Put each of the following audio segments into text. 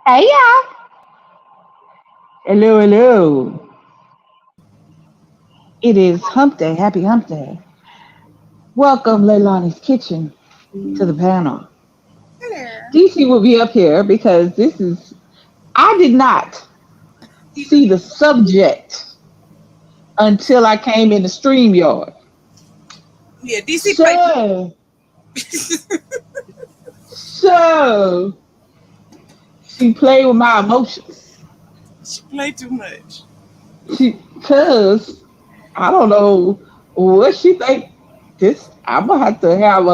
Hey y'all. Hello, hello. It is hump day. Happy hump day. Welcome, Leilani's Kitchen, to the panel. Hello. DC will be up here because I did not see the subject until I came in the stream yard. Yeah, DC play too. So, so she played with my emotions. She play too much. Cause I don't know what she think. I'm gonna have to have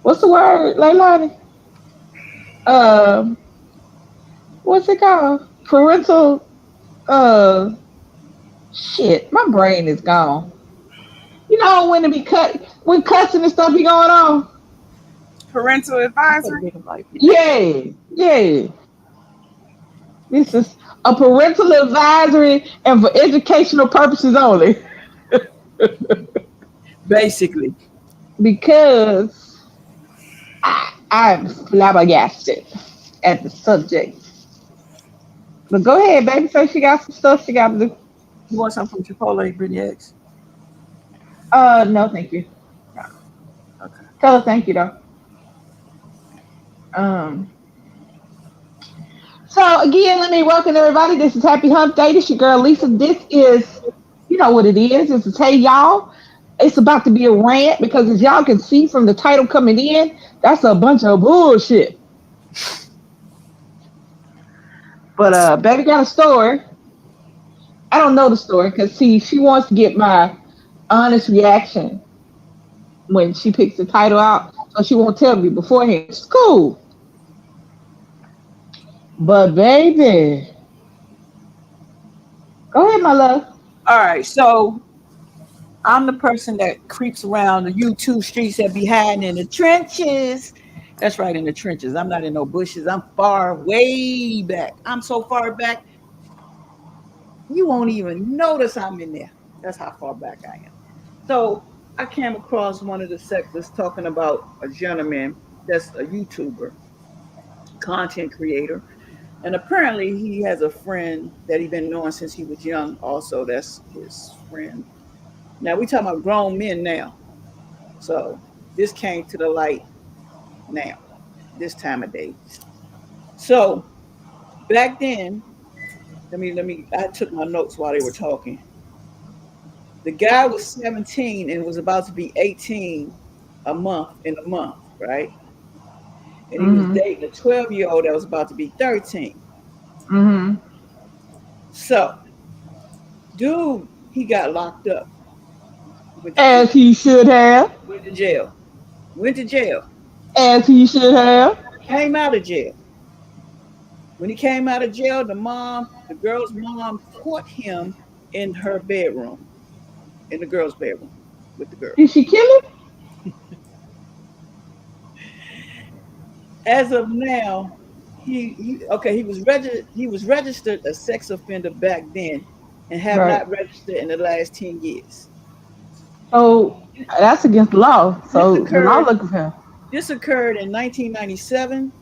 what's the word, Leilani? Um, what's it called? Parental uh shit. My brain is gone. You know when it be when cussing and stuff be going on? Parental advisory. Yeah, yeah. This is a parental advisory and for educational purposes only. Basically. Because I'm flabbergasted at the subject. But go ahead, baby. Say she got some stuff she got to do. You want something from Chipotle, Brittany X? No, thank you. No. Okay. Tell her thank you though. Um, So again, let me welcome everybody. This is Happy Hump Day. This your girl Lisa. This is, you know what it is. This is Hey Y'all. It's about to be a rant because as y'all can see from the title coming in, that's a bunch of bullshit. But baby got a story. I don't know the story because see, she wants to get my honest reaction when she picks the title out, so she won't tell me beforehand. It's cool. But baby, go ahead, my love. All right. So I'm the person that creeps around the YouTube streets that be hiding in the trenches. That's right, in the trenches. I'm not in no bushes. I'm far way back. I'm so far back, you won't even notice I'm in there. That's how far back I am. So I came across one of the sectors talking about a gentleman that's a YouTuber, content creator. And apparently he has a friend that he been knowing since he was young. Also, that's his friend. Now we talking about grown men now. So this came to the light now, this time of day. So back then, let me I took my notes while they were talking. The guy was 17 and was about to be 18 a month, right? And he was Mm-hmm. dating a 12-year-old that was about to be 13. Mm-hmm. So, dude, he got locked up, went to As jail, he should have. went to jail, went to jail, As he should have. came out of jail. When he came out of jail, the girl's mom caught him in her bedroom, in the girl's bedroom with the girl. Did she kill him? As of now, he was registered a sex offender back then and have Right. not registered in the last 10 years. So that's against the law. This So the law occurred looking for him. this occurred in 1997.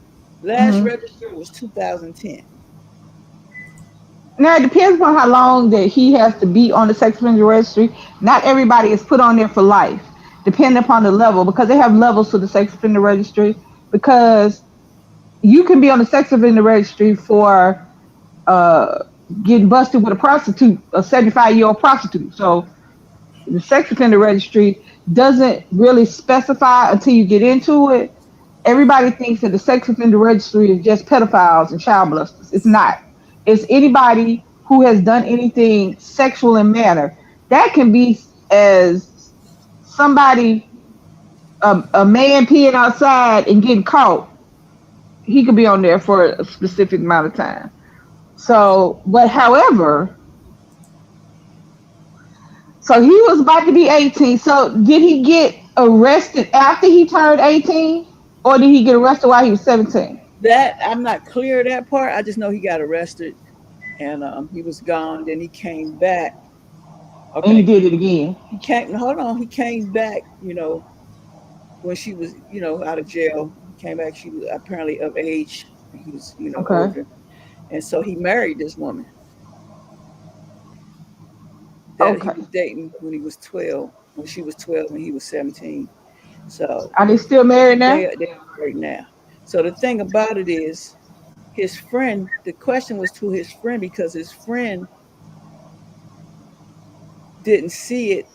Last Hmm. register was 2010. Now it depends on how long that he has to be on the sex offender registry. Not everybody is put on there for life, depending upon the level, because they have levels to the sex offender registry. Because you can be on the sex offender registry for uh, getting busted with a prostitute, a 75-year-old prostitute. So the sex offender registry doesn't really specify until you get into it. Everybody thinks that the sex offender registry is just pedophiles and child molesters. It's not. It's anybody who has done anything sexual in manner. That can be as somebody, a man peeing outside and getting caught. He could be on there for a specific amount of time. So, but however, so he was about to be 18. So did he get arrested after he turned 18? Or did he get arrested while he was 17? That I'm not clear of that part. I just know he got arrested and he was gone. Then he came back. And he Okay, did it again. he came. Hold on, he came back. When she was out of jail. He came back. She was apparently of age. He was, Okay. older. And so he married this woman that he Okay. was dating when he was 12, when she was 12 and he was 17. So Are they still married now? they're married now. So the thing about it is his friend, the question was to his friend because his friend didn't see it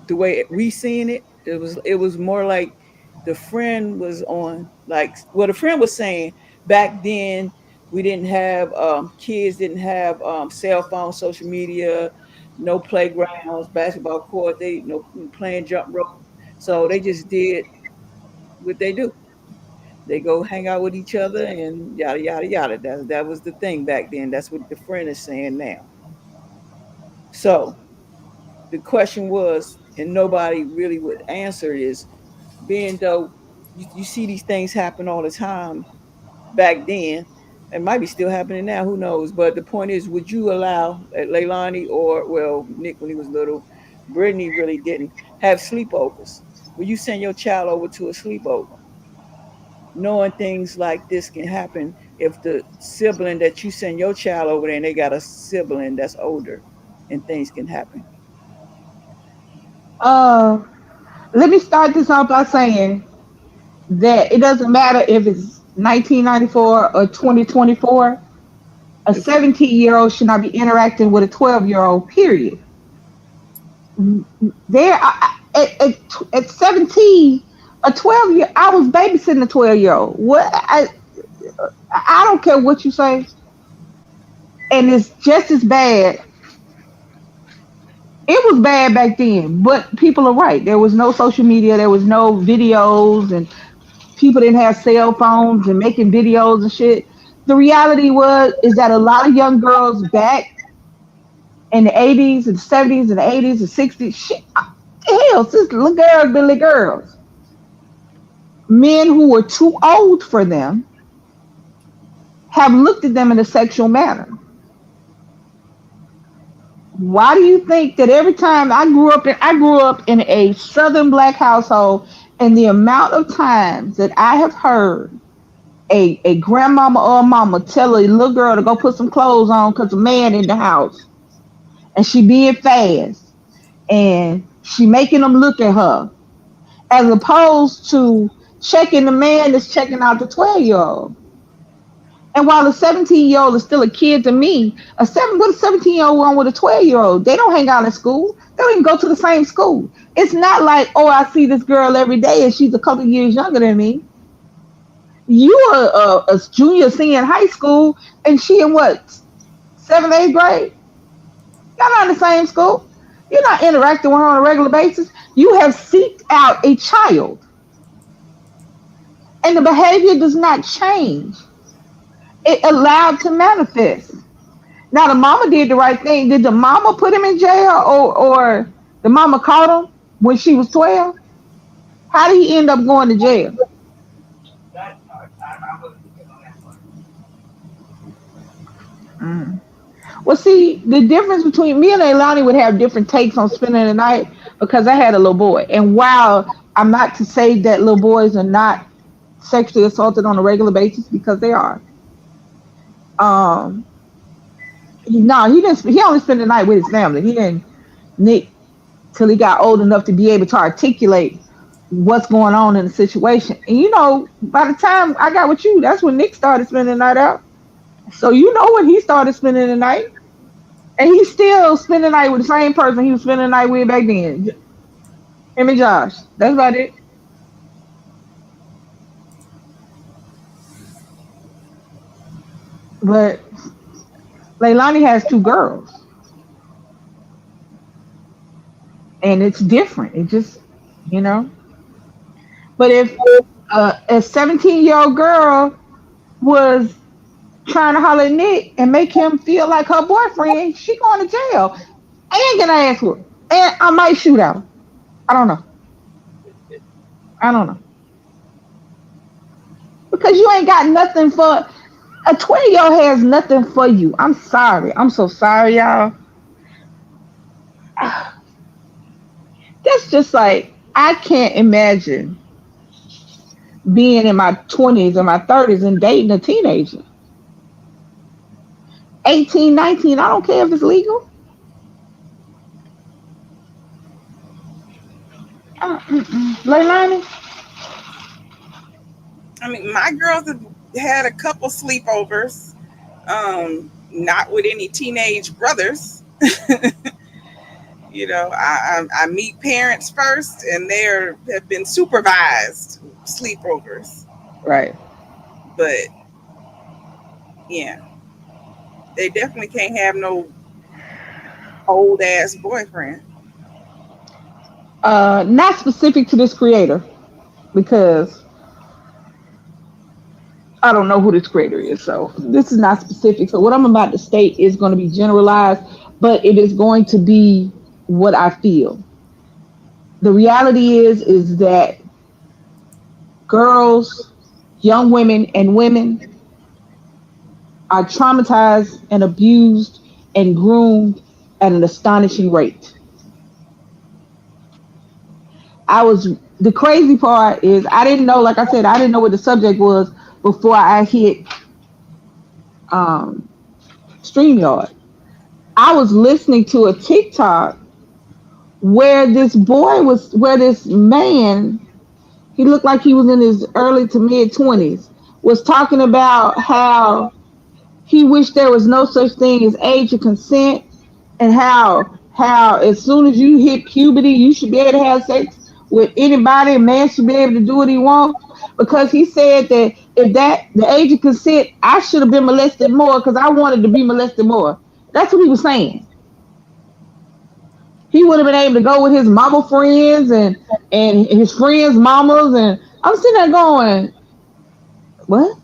the way we seen it. It was more like the friend was on like the friend was saying back then we didn't have kids didn't have cell phones, social media, no playgrounds, basketball court, they playing jump rope. So they just did what they do. They go hang out with each other and yada yada yada. That was the thing back then. That's what the friend is saying now. So the question was, and nobody really would answer, is being though you see these things happen all the time back then, it might be still happening now, who knows? But the point is, would you allow Leilani or, well, Nick when he was little, Brittany really didn't have sleepovers? Will you send your child over to a sleepover? Knowing things like this can happen if the sibling that you send your child over there and they got a sibling that's older and things can happen. Uh, Let me start this off by saying that it doesn't matter if it's 1994 or 2024. A If 17-year-old should not be interacting with a 12-year-old. Period. There, at 17, a 12-year, I was babysitting a 12-year-old. What? I don't care what you say, and it's just as bad. It was bad back then, but people are right. There was no social media, there was no videos, and people didn't have cell phones and making videos and shit. The reality was is that a lot of young girls back in the 80s and 70s and 80s and 60s, shit, hell, since little girls been little girls. Men who were too old for them have looked at them in a sexual manner. Why do you think that every time I grew up in a southern black household, and the amount of times that I have heard a grandmama or a mama tell a little girl to go put some clothes on because a man in the house, and she being fast, and she making them look at her, as opposed to checking the man that's checking out the 12-year-old. And while a 17-year-old is still a kid to me, what a 17-year-old want with a 12-year-old? They don't hang out in school. They don't even go to the same school. It's not like, oh, I see this girl every day and she's a couple of years younger than me. You are a junior, senior in high school, and she in what, seventh, eighth grade? Y'all not in the same school. You're not interacting with her on a regular basis. You have seeked out a child, and the behavior does not change. It allowed to manifest. Now the mama did the right thing. Did the mama put him in jail, or the mama caught him when she was 12? How did he end up going to jail? Mm. Well, see, the difference between me and Leilani would have different takes on spending the night because I had a little boy. And while I'm not to say that little boys are not sexually assaulted on a regular basis, because they are, um, no, he didn't. He only spent the night with his family. He didn't Nick till he got old enough to be able to articulate what's going on in the situation. And by the time I got with you, that's when Nick started spending the night out. So when he started spending the night. And he's still spending the night with the same person he was spending the night with back then. Him and Josh. That's about it. But Leilani has two girls. And it's different. It just, you know. But if a 17-year-old girl was trying to holler at Nick and make him feel like her boyfriend, she going to jail. And get her ass whooped. And I might shoot out. I don't know. I don't know. Because you ain't got nothing for a 20-year-old has nothing for you. I'm sorry. I'm so sorry, y'all. That's just like I can't imagine being in my 20s or my 30s and dating a teenager. 18, 19, I don't care if it's legal. Leilani? I mean, my girls have had a couple sleepovers, not with any teenage brothers. I meet parents first, and there have been supervised sleepovers. Right. But yeah, they definitely can't have no old ass boyfriend. Not specific to this creator because I don't know who this creator is, so this is not specific. So what I'm about to state is going to be generalized, but it is going to be what I feel. The reality is that girls, young women, and women are traumatized and abused and groomed at an astonishing rate. I was The crazy part is I didn't know, like I said, I didn't know what the subject was before I hit um, StreamYard. I was listening to a TikTok where this man, he looked like he was in his early to mid 20s, was talking about how he wished there was no such thing as age of consent, and how as soon as you hit puberty, you should be able to have sex with anybody. A man should be able to do what he wants because he said that if that the age of consent, I should have been molested more because I wanted to be molested more. That's what he was saying. He would have been able to go with his mama friends and his friends' mamas, and I'm sitting there going, what?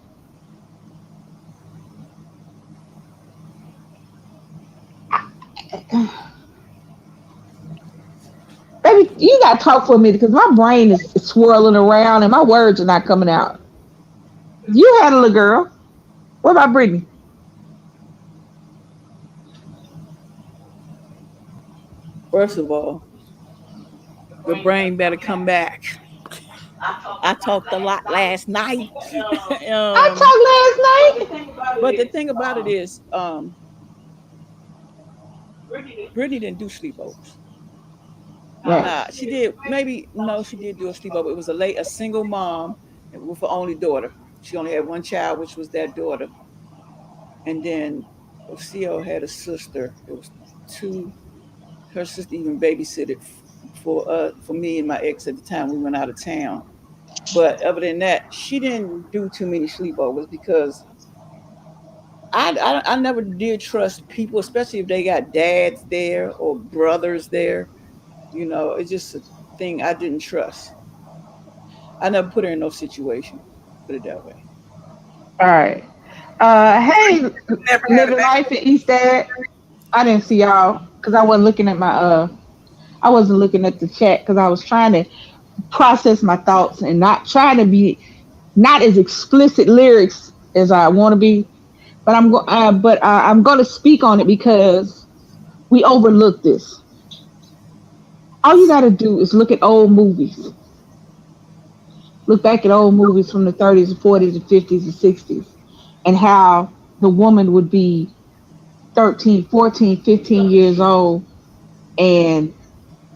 Baby, you gotta talk for a minute because my brain is swirling around and my words are not coming out. You had a little girl. What about Brittany? First of all, the brain better come back. I talked a lot last night. um, I talked last night. but the thing about it is, Brittany didn't do sleepovers. Right. Nah, she did. Maybe no, she did do a sleepover. It was a single mom with her only daughter. She only had one child, which was that daughter. And then CO had a sister. It was two. Her sister even babysitted for me and my ex at the time we went out of town. But other than that, she didn't do too many sleepovers because I never did trust people, especially if they got dads there or brothers there. It's just a thing I didn't trust. I never put her in no situation. Put it that way. All right. Hey, Never had a living baby. life in East Ed. I didn't see y'all because I wasn't looking at the chat because I was trying to process my thoughts and not trying to be not as explicit lyrics as I want to be. I'm going to speak on it because we overlook this. All you got to do is look at old movies. Look back at old movies from the 30s and 40s and 50s and 60s and how the woman would be 13, 14, 15 years old and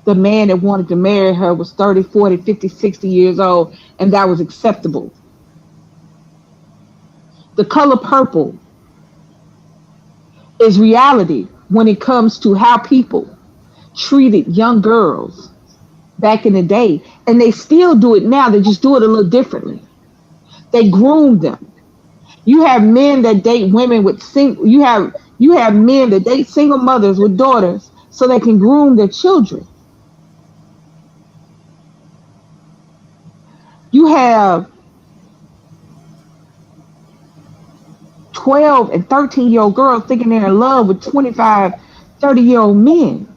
the man that wanted to marry her was 30, 40, 50, 60 years old and that was acceptable. The color purple is reality when it comes to how people treated young girls back in the day. And they still do it now, they just do it a little differently. They groom them. You have men that date women with you have men that date single mothers with daughters so they can groom their children. You have 12 and 13-year-old girls thinking they're in love with 25, 30-year-old men.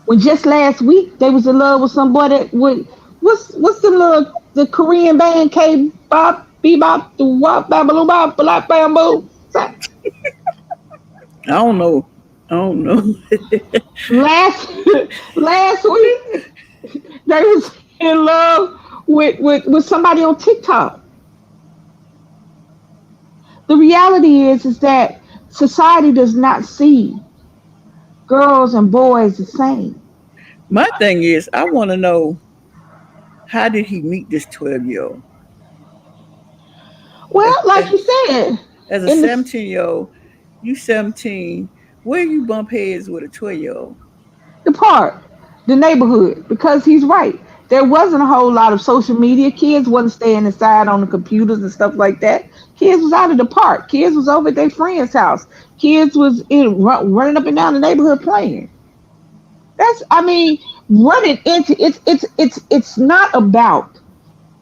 When just last week they was in love with somebody with what's the Korean band K Bop Bebop the Wop Babaloo Bop Black Bamboo. I don't know. I don't know. Last last week they was in love with somebody on TikTok. The reality is that society does not see girls and boys the same. My thing is, I want to know, how did he meet this 12-year-old? Well, As, like as, you said, as a in the 17-year-old, you 17, where you bump heads with a 12-year-old? the park, the neighborhood, because he's right. There wasn't a whole lot of social media. Kids wasn't staying inside on the computers and stuff like that. Kids was out of the park. Kids was over at their friend's house. Kids was running up and down the neighborhood playing. That's, I mean, running into it's not about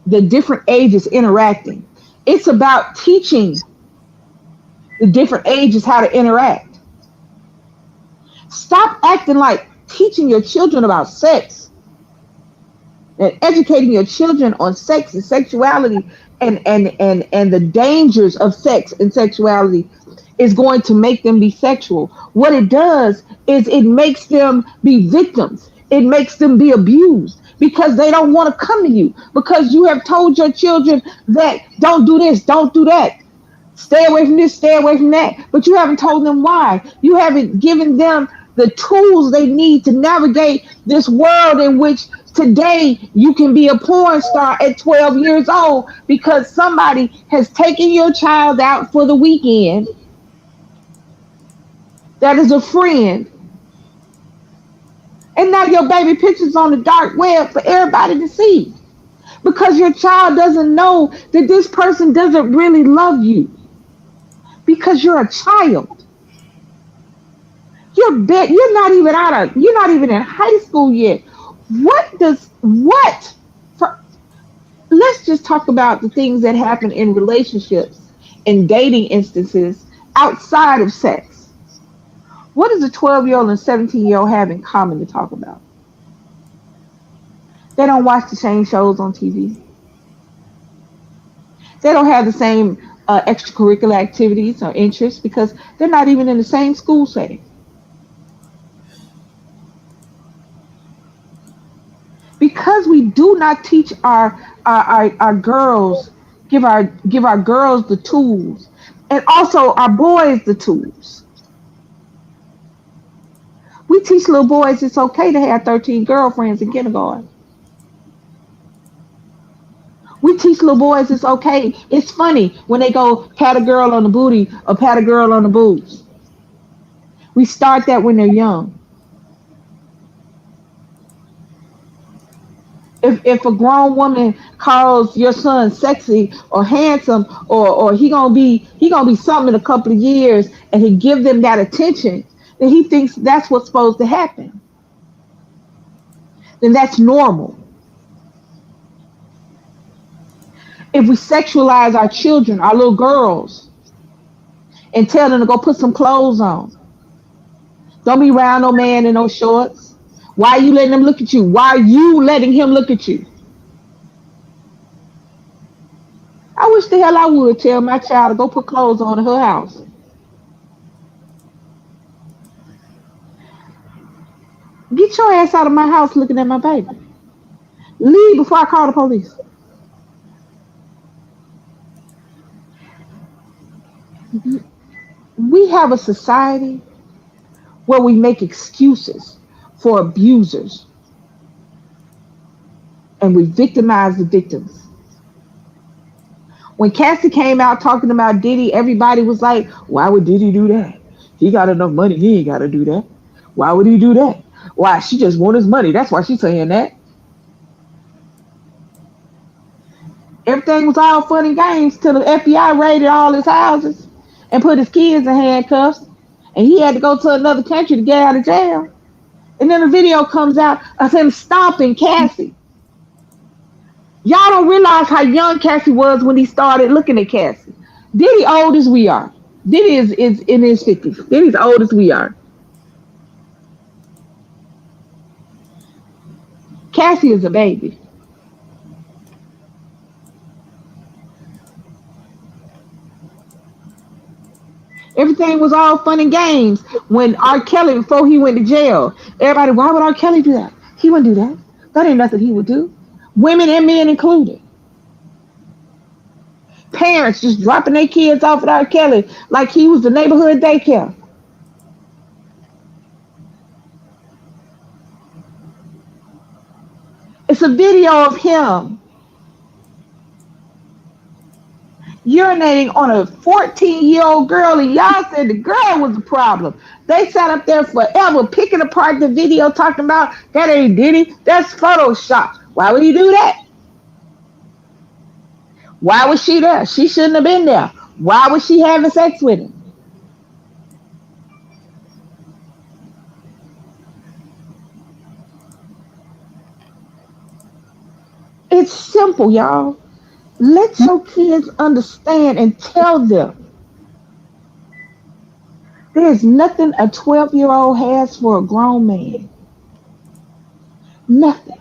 the different ages interacting. It's about teaching the different ages how to interact. Stop acting like teaching your children about sex and educating your children on sex and sexuality and the dangers of sex and sexuality is going to make them be sexual. What it does is it makes them be victims. It makes them be abused because they don't want to come to you because you have told your children that don't do this, don't do that. Stay away from this, stay away from that. But you haven't told them why. You haven't given them the tools they need to navigate this world in which today you can be a porn star at 12 years old because somebody has taken your child out for the weekend that is a friend. And now your baby pictures on the dark web for everybody to see because your child doesn't know that this person doesn't really love you because you're a child. You're not even in high school yet. What does what for, let's just talk about the things that happen in relationships and dating instances outside of sex. What does a 12-year-old and 17-year-old have in common to talk about? They don't watch the same shows on TV. They don't have the same extracurricular activities or interests because they're not even in the same school setting. Because we do not teach our girls, give our girls the tools and also our boys the tools. We teach little boys it's okay to have 13 girlfriends in kindergarten. We teach little boys it's okay, it's funny when they go pat a girl on the booty or pat a girl on the boobs. We start that when they're young. If a grown woman calls your son sexy or handsome or he gonna be something in a couple of years and he give them that attention, then he thinks that's what's supposed to happen. Then that's normal. If we sexualize our children, our little girls, and tell them to go put some clothes on, don't be around no man in no shorts. Why are you letting them look at you? Why are you letting him look at you? I wish the hell I would tell my child to go put clothes on in her house. Get your ass out of my house looking at my baby. Leave before I call the police. We have a society where we make excuses for abusers and we victimize the victims. When Cassie came out talking about Diddy, everybody was like, why would Diddy do that? He got enough money. He ain't got to do that. Why would he do that? Why? She just want his money. That's why she's saying that. Everything was all fun and games till the FBI raided all his houses and put his kids in handcuffs. And he had to go to another country to get out of jail. And then a video comes out of him stomping Cassie. Y'all don't realize how young Cassie was when he started looking at Cassie. Diddy old as we are. Diddy is in his 50s. Diddy's old as we are. Cassie is a baby. Everything was all fun and games when R. Kelly, before he went to jail. Everybody, why would R. Kelly do that? He wouldn't do that. That ain't nothing he would do. women and men included. Parents just dropping their kids off at R. Kelly like he was the neighborhood daycare. It's a video of him urinating on a 14-year-old girl, and y'all said the girl was the problem. They sat up there forever picking apart the video, talking about that ain't Diddy, that's Photoshop. Why would he do that? Why was she there? She shouldn't have been there. Why was she having sex with him? It's simple, y'all. Let your kids understand and tell them there's nothing a 12-year-old has for a grown man. Nothing.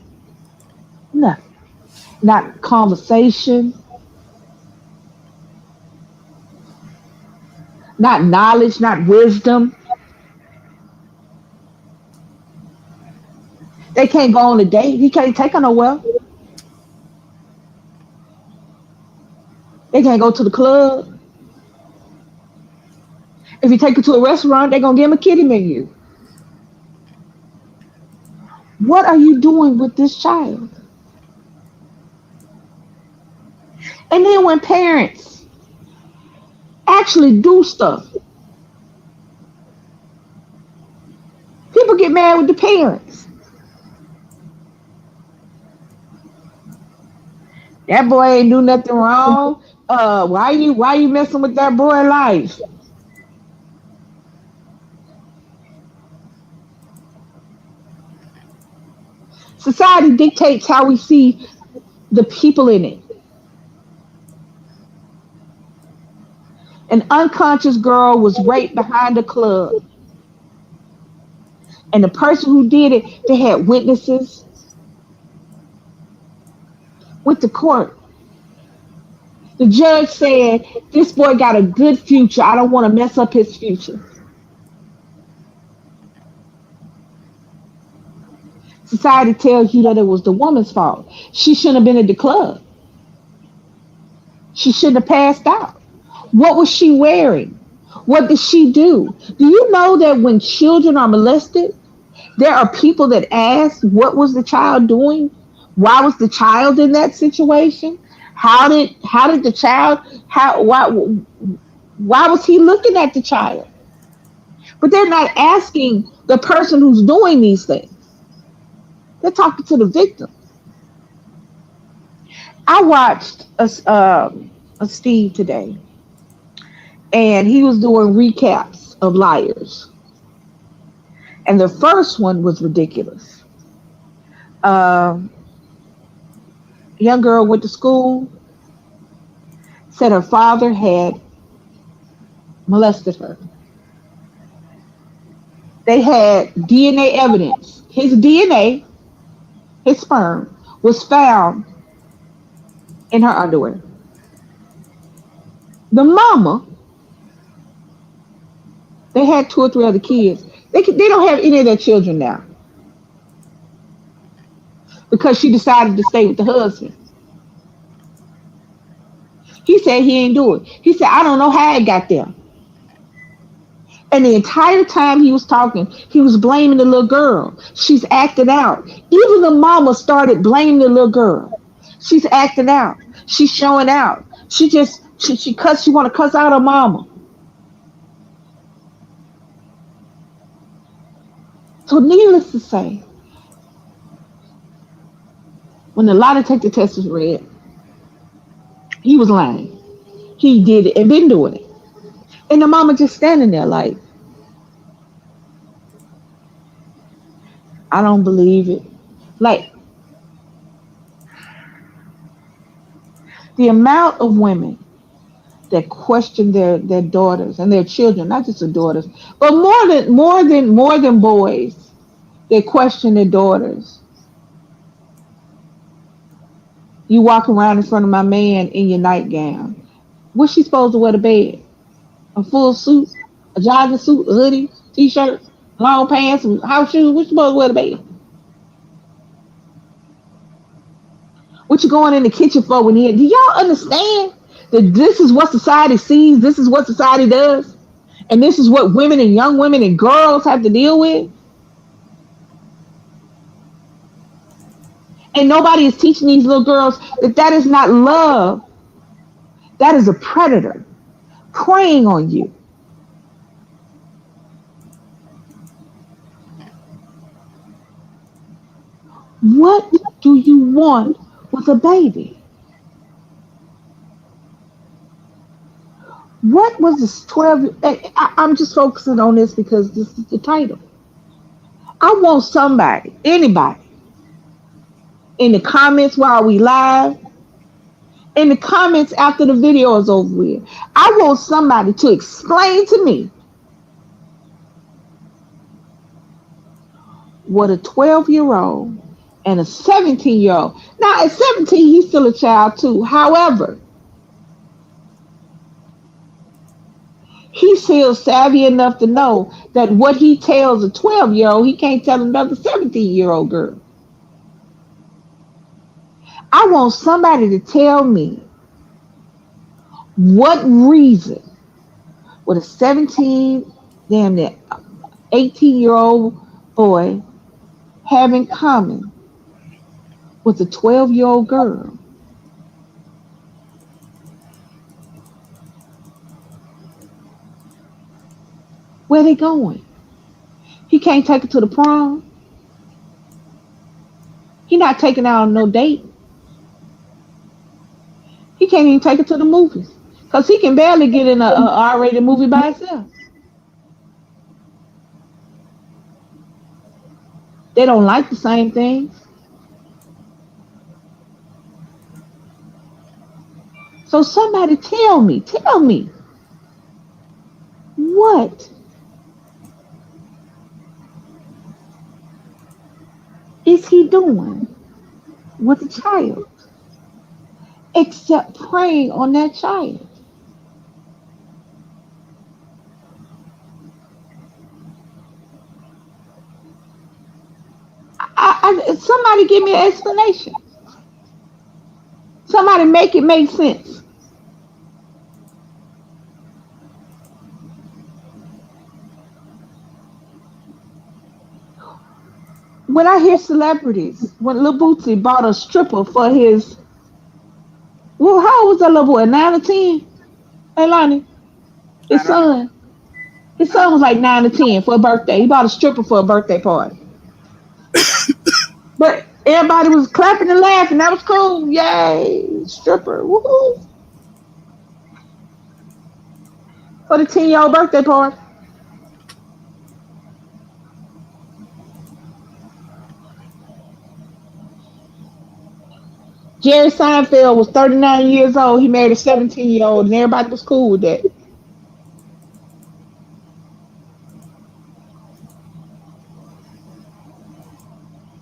Nothing. Not conversation, not knowledge, not wisdom. They can't go on a date. He can't take her nowhere. They can't go to the club. If you take her to a restaurant, they're going to give him a kiddie menu. What are you doing with this child? And then when parents actually do stuff, people get mad with the parents. That boy ain't do nothing wrong. Why you messing with that boy life? Society dictates how we see the people in it. An unconscious girl was raped behind a club, and the person who did it, they had witnesses with the court. The judge said, "This boy got a good future. I don't want to mess up his future." Society tells you that it was the woman's fault. She shouldn't have been at the club. She shouldn't have passed out. What was she wearing? What did she do? Do you know that when children are molested, there are people that ask, what was the child doing? Why was the child in that situation? How did the child how why was he looking at the child? But they're not asking the person who's doing these things. They're talking to the victim. I watched a Steve today, and he was doing recaps of liars. And the first one was ridiculous. Um, Young girl went to school, said her father had molested her. They had DNA evidence. His DNA, his sperm, was found in her underwear. The mama, they had two or three other kids. They don't have any of their children now because she decided to stay with the husband. He said he ain't do it. He said, I don't know how it got there. And the entire time he was talking, he was blaming the little girl. She's acting out. Even the mama started blaming the little girl. She's acting out. She's showing out. She want to cuss out her mama. So needless to say, when the lie detector test was read, he was lying. He did it and been doing it. And the mama just standing there like, I don't believe it. Like, the amount of women that question their daughters and their children, not just their daughters, but more than boys, they question their daughters. You walk around in front of my man in your nightgown. What's she supposed to wear to bed? A full suit, a jogging suit, a hoodie, t-shirt, long pants, and house shoes. What's she supposed to wear to bed? What you going in the kitchen for when you? Do y'all understand that this is what society sees? This is what society does, and this is what women and young women and girls have to deal with. And nobody is teaching these little girls that that is not love. That is a predator preying on you. What do you want with a baby? What was this 12? I'm just focusing on this because this is the title. I want somebody, anybody, in the comments while we live, in the comments after the video is over with. I want somebody to explain to me what a 12-year-old and a 17-year-old. Now, at 17, he's still a child too. However, he's still savvy enough to know that what he tells a 12-year-old, he can't tell another 17-year-old girl. I want somebody to tell me what reason would a 17, damn near 18-year-old boy have in common with a 12-year-old girl. Where they going? He can't take her to the prom. He not taking her out on no date. He can't even take her to the movies because he can barely get in a R-rated movie by himself. They don't like the same things. So somebody tell me, what is he doing with a child except preying on that child? Somebody give me an explanation. Somebody make it make sense. When I hear celebrities, when Lil Bootsy bought a stripper for his, well, how old was that little boy? 9 or 10? Hey, Lonnie, I his don't know. son. His son was like 9 or 10 for a birthday. He bought a stripper for a birthday party. But everybody was clapping and laughing. That was cool. Yay, stripper. Woohoo. For the 10-year-old birthday party. Jerry Seinfeld was 39 years old. He married a 17-year-old, and everybody was cool with that.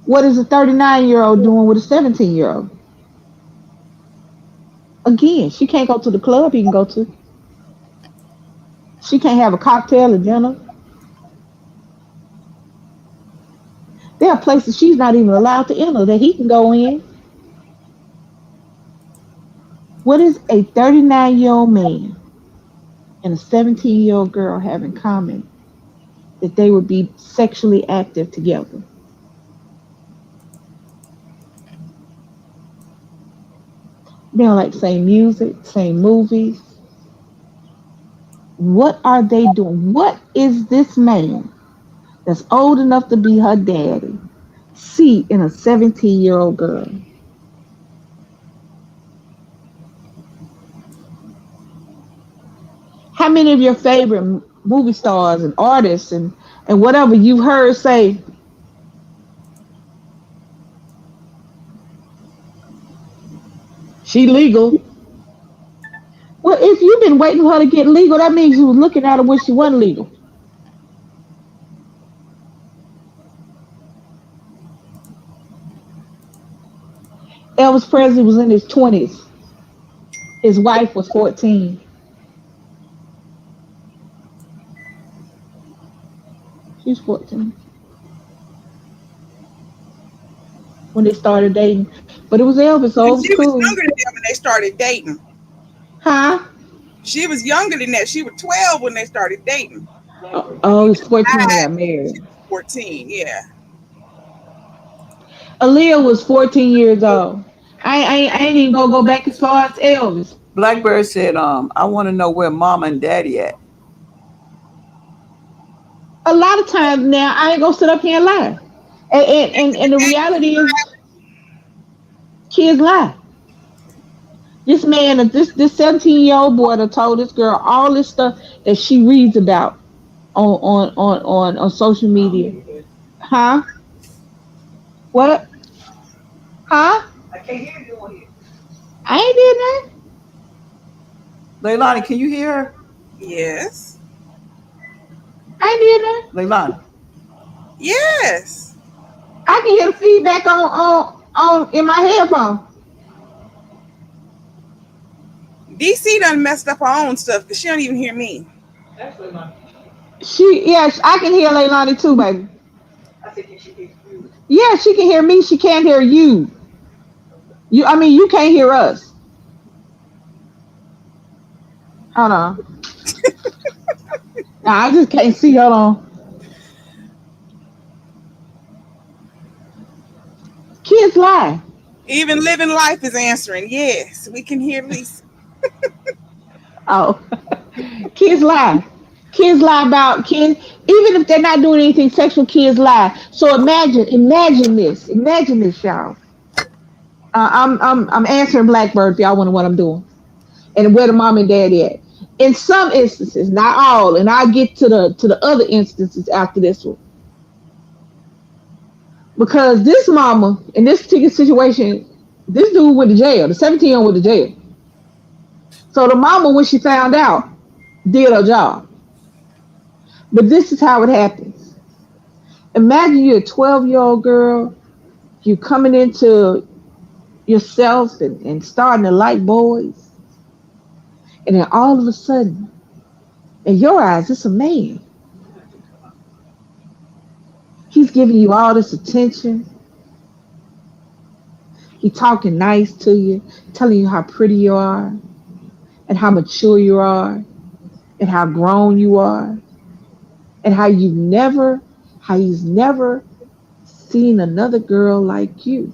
What is a 39-year-old doing with a 17-year-old? Again, she can't go to the club he can go to. She can't have a cocktail or dinner. There are places she's not even allowed to enter that he can go in. What is a 39-year-old man and a 17-year-old girl have in common that they would be sexually active together? They don't like the same music, same movies. What are they doing? What is this man that's old enough to be her daddy see in a 17-year-old girl? How many of your favorite movie stars and artists and whatever you've heard say, she legal? Well, if you've been waiting for her to get legal, that means you was looking at her when she wasn't legal. Elvis Presley was in his 20s. His wife was 14. She's 14. when they started dating. But it was Elvis, so And it was she was cool. younger than them when they started dating. Huh? She was younger than that. She was 12 when they started dating. Oh, He he was 14 when they got died. She married. was 14. Yeah. Aaliyah was 14 years old. I ain't even gonna go back as far as Elvis. Blackbird said, I want to know where mama and daddy at. A lot of times now, I ain't gonna sit up here and lie. And the reality is, kids lie. This 17-year-old boy that told this girl all this stuff that she reads about on social media. Huh? What? Huh? I ain't did that. Leilani, can you hear her? Yes. I ain't did that. Leilani. Yes. I can hear the feedback on in my headphone. DC done messed up her own stuff because she don't even hear me. Yes, I can hear Leilani too, baby. Yeah, she can hear me. She can't hear you. I mean, you can't hear us. Hold on. Nah, I just can't see. Hold on. Kids lie. Even living life is answering. Yes, we can hear Lisa. Oh, kids lie. Kids lie about kids, even if they're not doing anything sexual. Kids lie. So imagine this, y'all. I'm answering Blackbird. If y'all wonder what I'm doing, and where the mom and daddy at. In some instances, not all, and I'll get to the other instances after this one. Because this mama, in this particular situation, this dude went to jail. The 17-year-old went to jail. So the mama, when she found out, did her job. But this is how it happens. Imagine you're a 12-year-old girl, you coming into yourself and starting to like boys, and then all of a sudden, in your eyes, it's a man. He's giving you all this attention. He's talking nice to you, telling you how pretty you are, and how mature you are, and how grown you are, and how he's never seen another girl like you.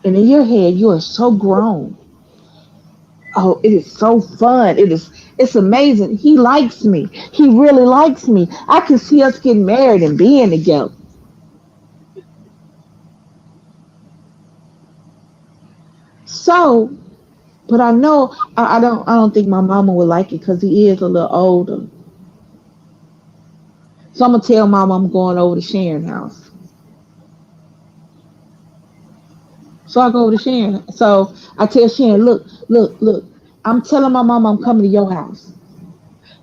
And in your head, you are so grown. Oh, it is so fun. It's amazing. He likes me. He really likes me. I can see us getting married and being together. So, but I know I don't think my mama would like it because he is a little older. So I'm gonna tell mama I'm going over to Sharon house. So I go over to Sharon. So I tell Sharon, look. I'm telling my mama I'm coming to your house,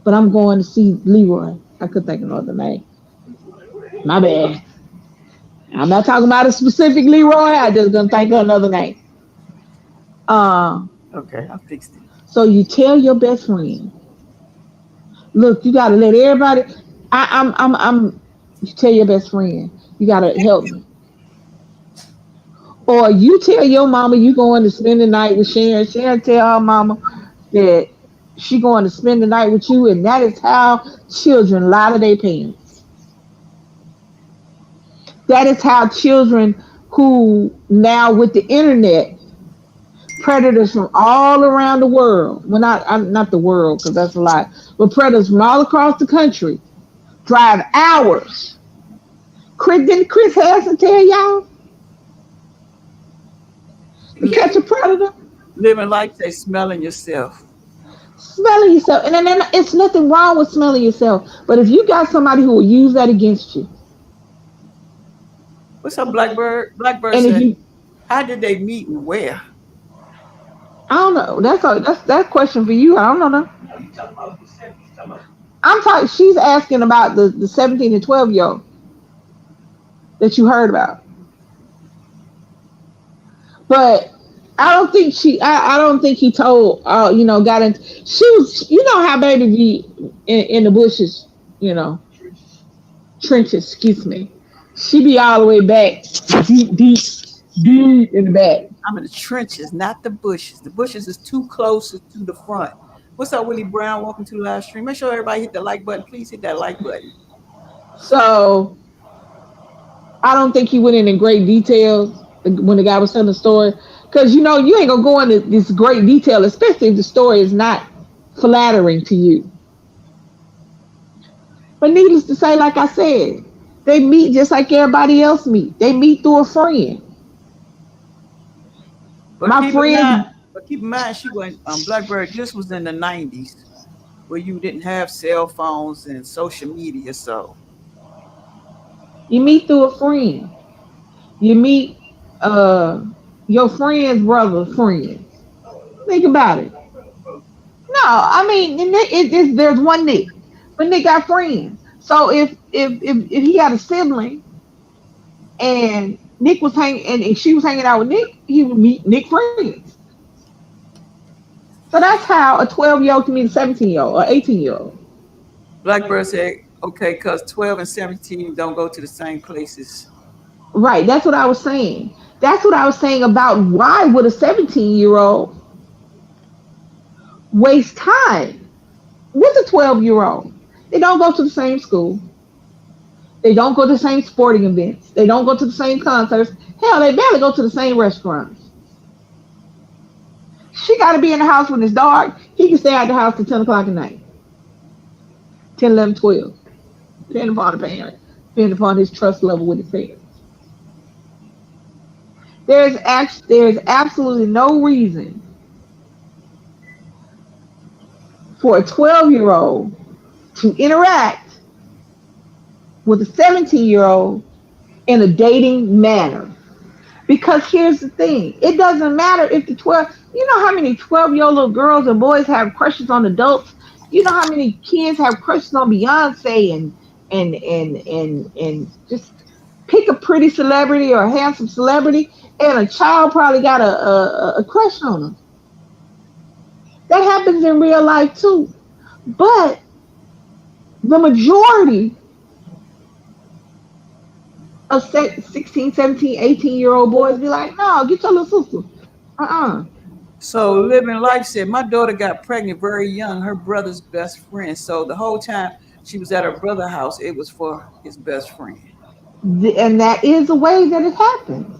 but I'm going to see Leroy. I could think of another name. My bad. I'm not talking about a specific Leroy. I just gonna think of another name. Uh, Okay, I fixed it. so you tell your best friend, look, you gotta let everybody. I'm. You tell your best friend, you gotta help me. Or you tell your mama you going to spend the night with Sharon. Sharon tell her mama that she going to spend the night with you, and that is how children lie to their parents. That is how children who now with the internet, predators from all around the world. Well, not the world because that's a lie, but predators from all across the country drive hours. Didn't Chris Harrison tell y'all to catch a predator? Living like they smelling yourself. Smelling yourself, and then it's nothing wrong with smelling yourself. But if you got somebody who will use that against you, What's up, Blackbird? Blackbird and if said, you, how did they meet and where? I don't know. That's that question for you. I don't know. I'm talking. She's asking about the 17 and 12-year old that you heard about, but I don't think he told. Got in. She was. You know how baby be in the bushes. You know. trenches, excuse me. She be all the way back, deep, deep, deep in the back. I'm in the trenches, not the bushes. The bushes is too close to the front. What's up, Willie Brown? Welcome to the live stream. Make sure everybody hit the like button. Please hit that like button. So I don't think he went in great details when the guy was telling the story, because you know you ain't gonna go into this great detail, especially if the story is not flattering to you. But needless to say, like I said, they meet just like everybody else meet. They meet through a friend. But My keep in friends, mind, she went Blackbird. This was in the '90s, where you didn't have cell phones and social media. So you meet through a friend. You meet uh your friend's brother's friend. Think about it. No, I mean there's one Nick, but Nick got friends. So if he had a sibling and Nick was hanging and she was hanging out with Nick, he would meet Nick friends. So that's how a 12-year-old can meet a 17-year-old or 18-year-old. Blackbird said, "Okay, because 12 and 17 don't go to the same places." Right. That's what I was saying. That's what I was saying about why would a 17-year-old waste time with a 12-year-old? They don't go to the same school. They don't go to the same sporting events. They don't go to the same concerts. Hell, they barely go to the same restaurants. She got to be in the house when it's dark. He can stay at the house till 10 o'clock at night. 10, 11, 12. Depending upon the parent. Depending upon his trust level with his parents. There's absolutely no reason for a 12-year-old to interact with a 17-year-old in a dating manner. Because here's the thing, it doesn't matter if the 12, you know how many 12-year-old little girls and boys have crushes on adults? You know how many kids have crushes on Beyonce and just pick a pretty celebrity or a handsome celebrity, and a child probably got a crush on them. That happens in real life too. But the majority of 16, 17, 18-year-old boys be like, no, get your little sister. Uh-uh. So Living Life said, "My daughter got pregnant very young, her brother's best friend. So the whole time she was at her brother's house, it was for his best friend." And that is the way that it happens.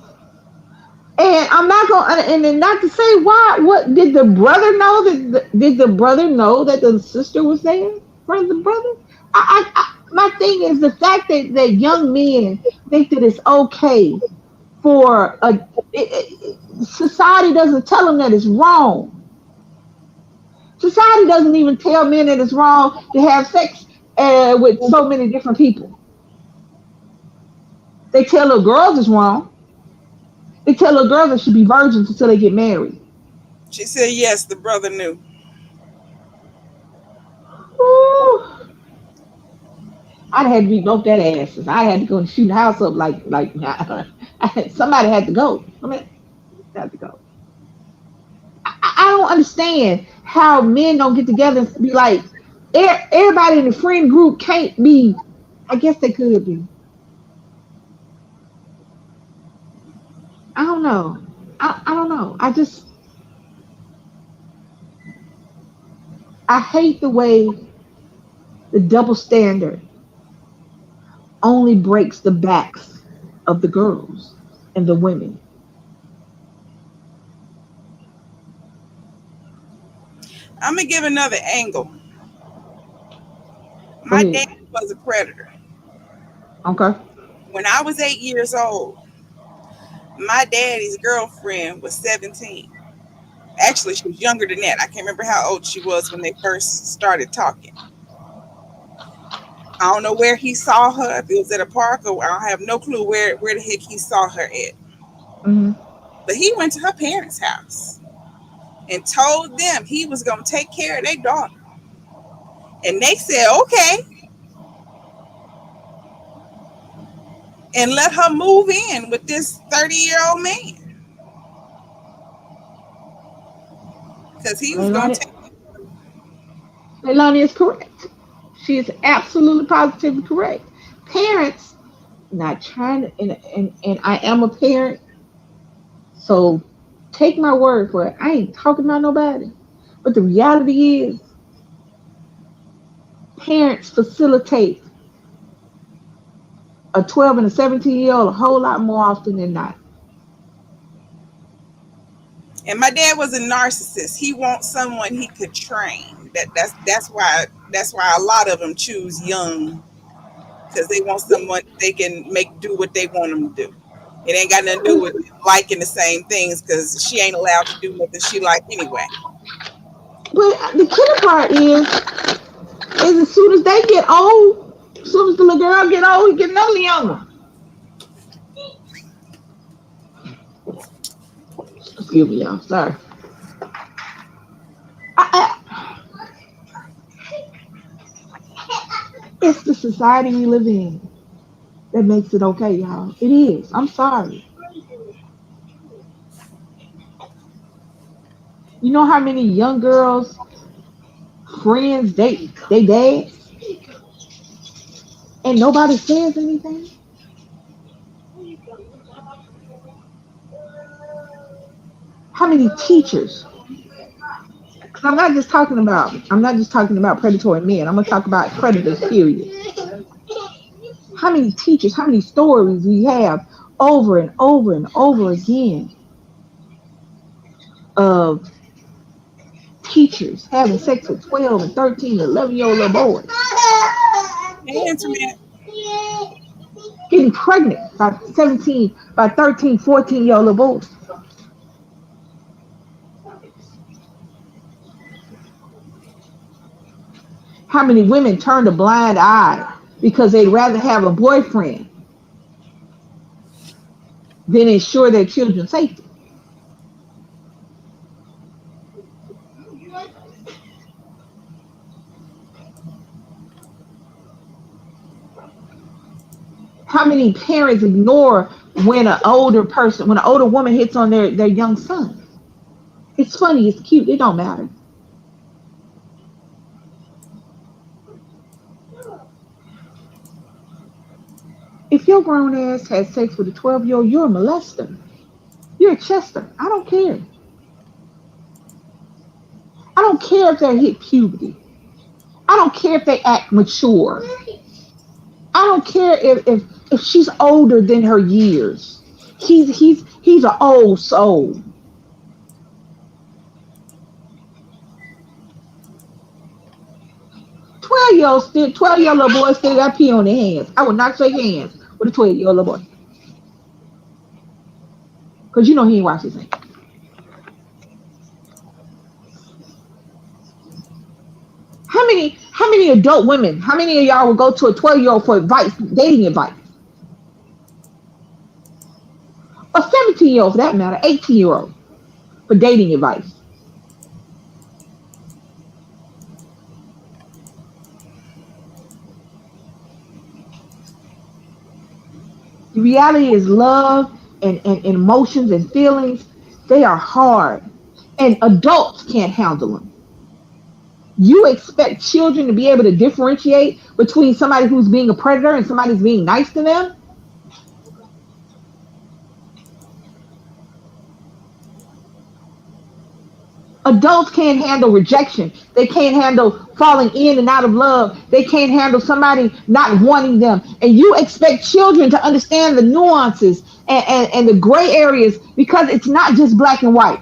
And I'm not going, and then not to say why. What did the brother know that? Did the brother know that the sister was there? From the brother? My thing is the fact that young men think that it's okay for society doesn't tell them that it's wrong. Society doesn't even tell men that it's wrong to have sex with so many different people. They tell little girls it's wrong. They tell little girls they should be virgins until they get married. She said yes, the brother knew. Ooh, I'd had to beat that asses. I had to go and shoot the house up like somebody had to go. Somebody had to go. I don't understand how men don't get together and be like, everybody in the friend group can't be. I guess they could be. I don't know. I don't know. I hate the way the double standard only breaks the backs of the girls and the women. I'm gonna give another angle. Go My ahead. dad was a predator. Okay. When I was 8 years old, my daddy's girlfriend was 17. Actually, she was younger than that. I can't remember how old she was when they first started talking. I don't know where he saw her, if it was at a park, or I have no clue where the heck he saw her at. Hmm. But he went to her parents' house and told them he was going to take care of their daughter. And they said, okay, and let her move in with this 30-year-old man because he was going Leilani, to take. Leilani is correct. She is absolutely positively correct. Parents not trying to, and I am a parent, so take my word for it. I ain't talking about nobody. But the reality is, parents facilitate a 12 and a 17-year old a whole lot more often than not. And my dad was a narcissist. He wants someone he could train. That's why a lot of them choose young, because they want someone they can make do what they want them to do. It ain't got nothing to do with liking the same things, because she ain't allowed to do nothing she like anyway. But the killer part is as soon as they get old, as soon as the little girl get old, he get another young one. Excuse me, y'all. Sorry. I, it's the society we live in that makes it okay, y'all. It is. I'm sorry. You know how many young girls friends they dad and nobody says anything? How many teachers? 'Cause I'm not just talking about predatory men. I'm gonna talk about predators, period. How many teachers, how many stories we have over and over and over again of teachers having sex with 12 and 13 and 11-year-old little boys, Hey, Internet. getting pregnant by 17, by 13, 14-year-old little boys. How many women turn a blind eye because they'd rather have a boyfriend than ensure their children's safety? How many parents ignore when an older woman hits on their young son? It's funny, it's cute, it don't matter. If your grown ass has sex with a 12-year-old, you're a molester. You're a Chester. I don't care. I don't care if they hit puberty. I don't care if they act mature. I don't care if she's older than her years. He's an old soul. 12-year-old little boy still got pee on their hands. I would not shake hands with a 12-year-old little boy. Because you know he ain't watch his hands. How many adult women, how many of y'all will go to a 12-year-old for advice, dating advice? A 17-year-old for that matter, 18-year-old for dating advice. The reality is love and emotions and feelings, they are hard. And adults can't handle them. You expect children to be able to differentiate between somebody who's being a predator and somebody who's being nice to them? Adults can't handle rejection. They can't handle falling in and out of love. They can't handle somebody not wanting them. And you expect children to understand the nuances and the gray areas because it's not just black and white.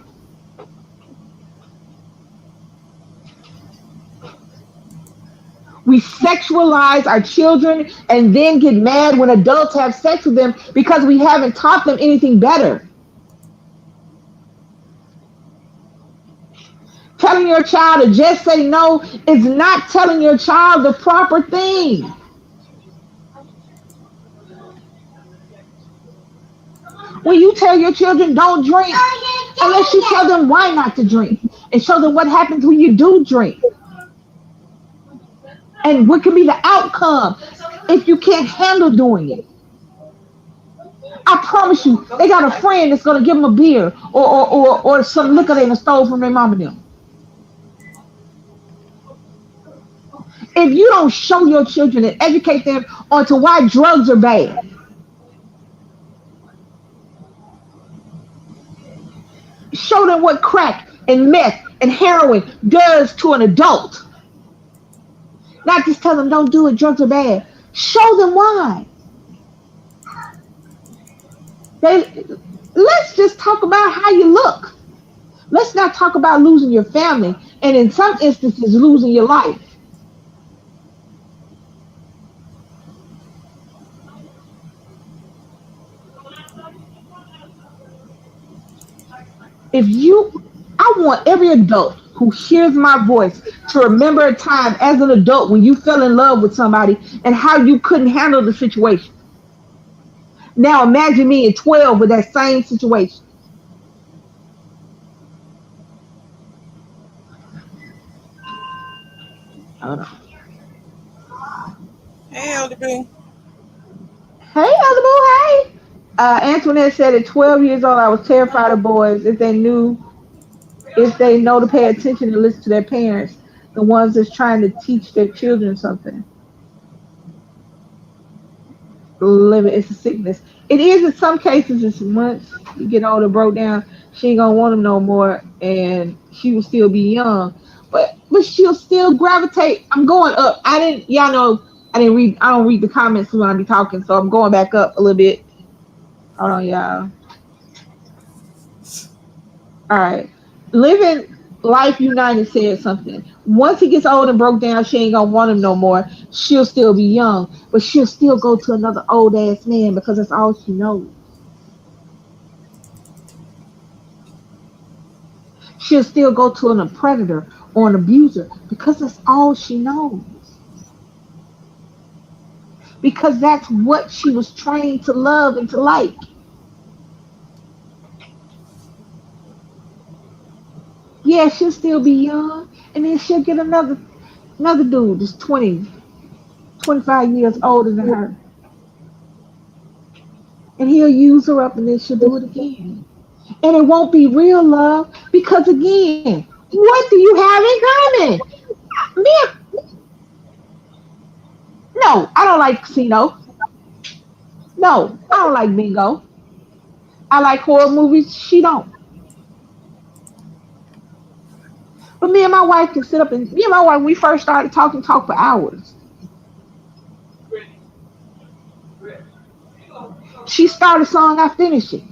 We sexualize our children and then get mad when adults have sex with them because we haven't taught them anything better. Telling your child to just say no is not telling your child the proper thing. When you tell your children don't drink, unless you tell them why not to drink and show them what happens when you do drink and what can be the outcome if you can't handle doing it. I promise you, they got a friend that's gonna give them a beer or some liquor they stole from their mom and them. If you don't show your children and educate them onto why drugs are bad, show them what crack and meth and heroin does to an adult. Not just tell them don't do it, drugs are bad. Show them why. They let's just talk about how you look. Let's not talk about losing your family and in some instances losing your life. If you I want every adult who hears my voice to remember a time as an adult when you fell in love with somebody and how you couldn't handle the situation. Now imagine me at 12 with that same situation. Hold on. Hey, Elder Boo. Hey, other boo, hey. Antoinette said at 12 years old, I was terrified of boys if they know to pay attention and listen to their parents, the ones that's trying to teach their children something. Living, it's a sickness. It is in some cases. It's once you get older, broke down, she ain't gonna want him no more, and she will still be young, but she'll still gravitate. I'm going up. I didn't, y'all know, I didn't read. I don't read the comments when I be talking, so I'm going back up a little bit. Hold on, y'all. All right. Living Life United said something. Once he gets old and broke down, she ain't gonna want him no more. She'll still be young, but she'll still go to another old ass man because that's all she knows. She'll still go to a predator or an abuser because that's all she knows. Because that's what she was trained to love and to like. Yeah, she'll still be young, and then she'll get another dude that's 20, 25 years older than her, and he'll use her up, and then she'll do it again. And it won't be real love because again, what do you have in common? Me, no, I don't like casino. No, I don't like bingo. I like horror movies. She don't. But me and my wife can sit up and me and my wife, when we first started talking, talk for hours. She started a song, I finish it.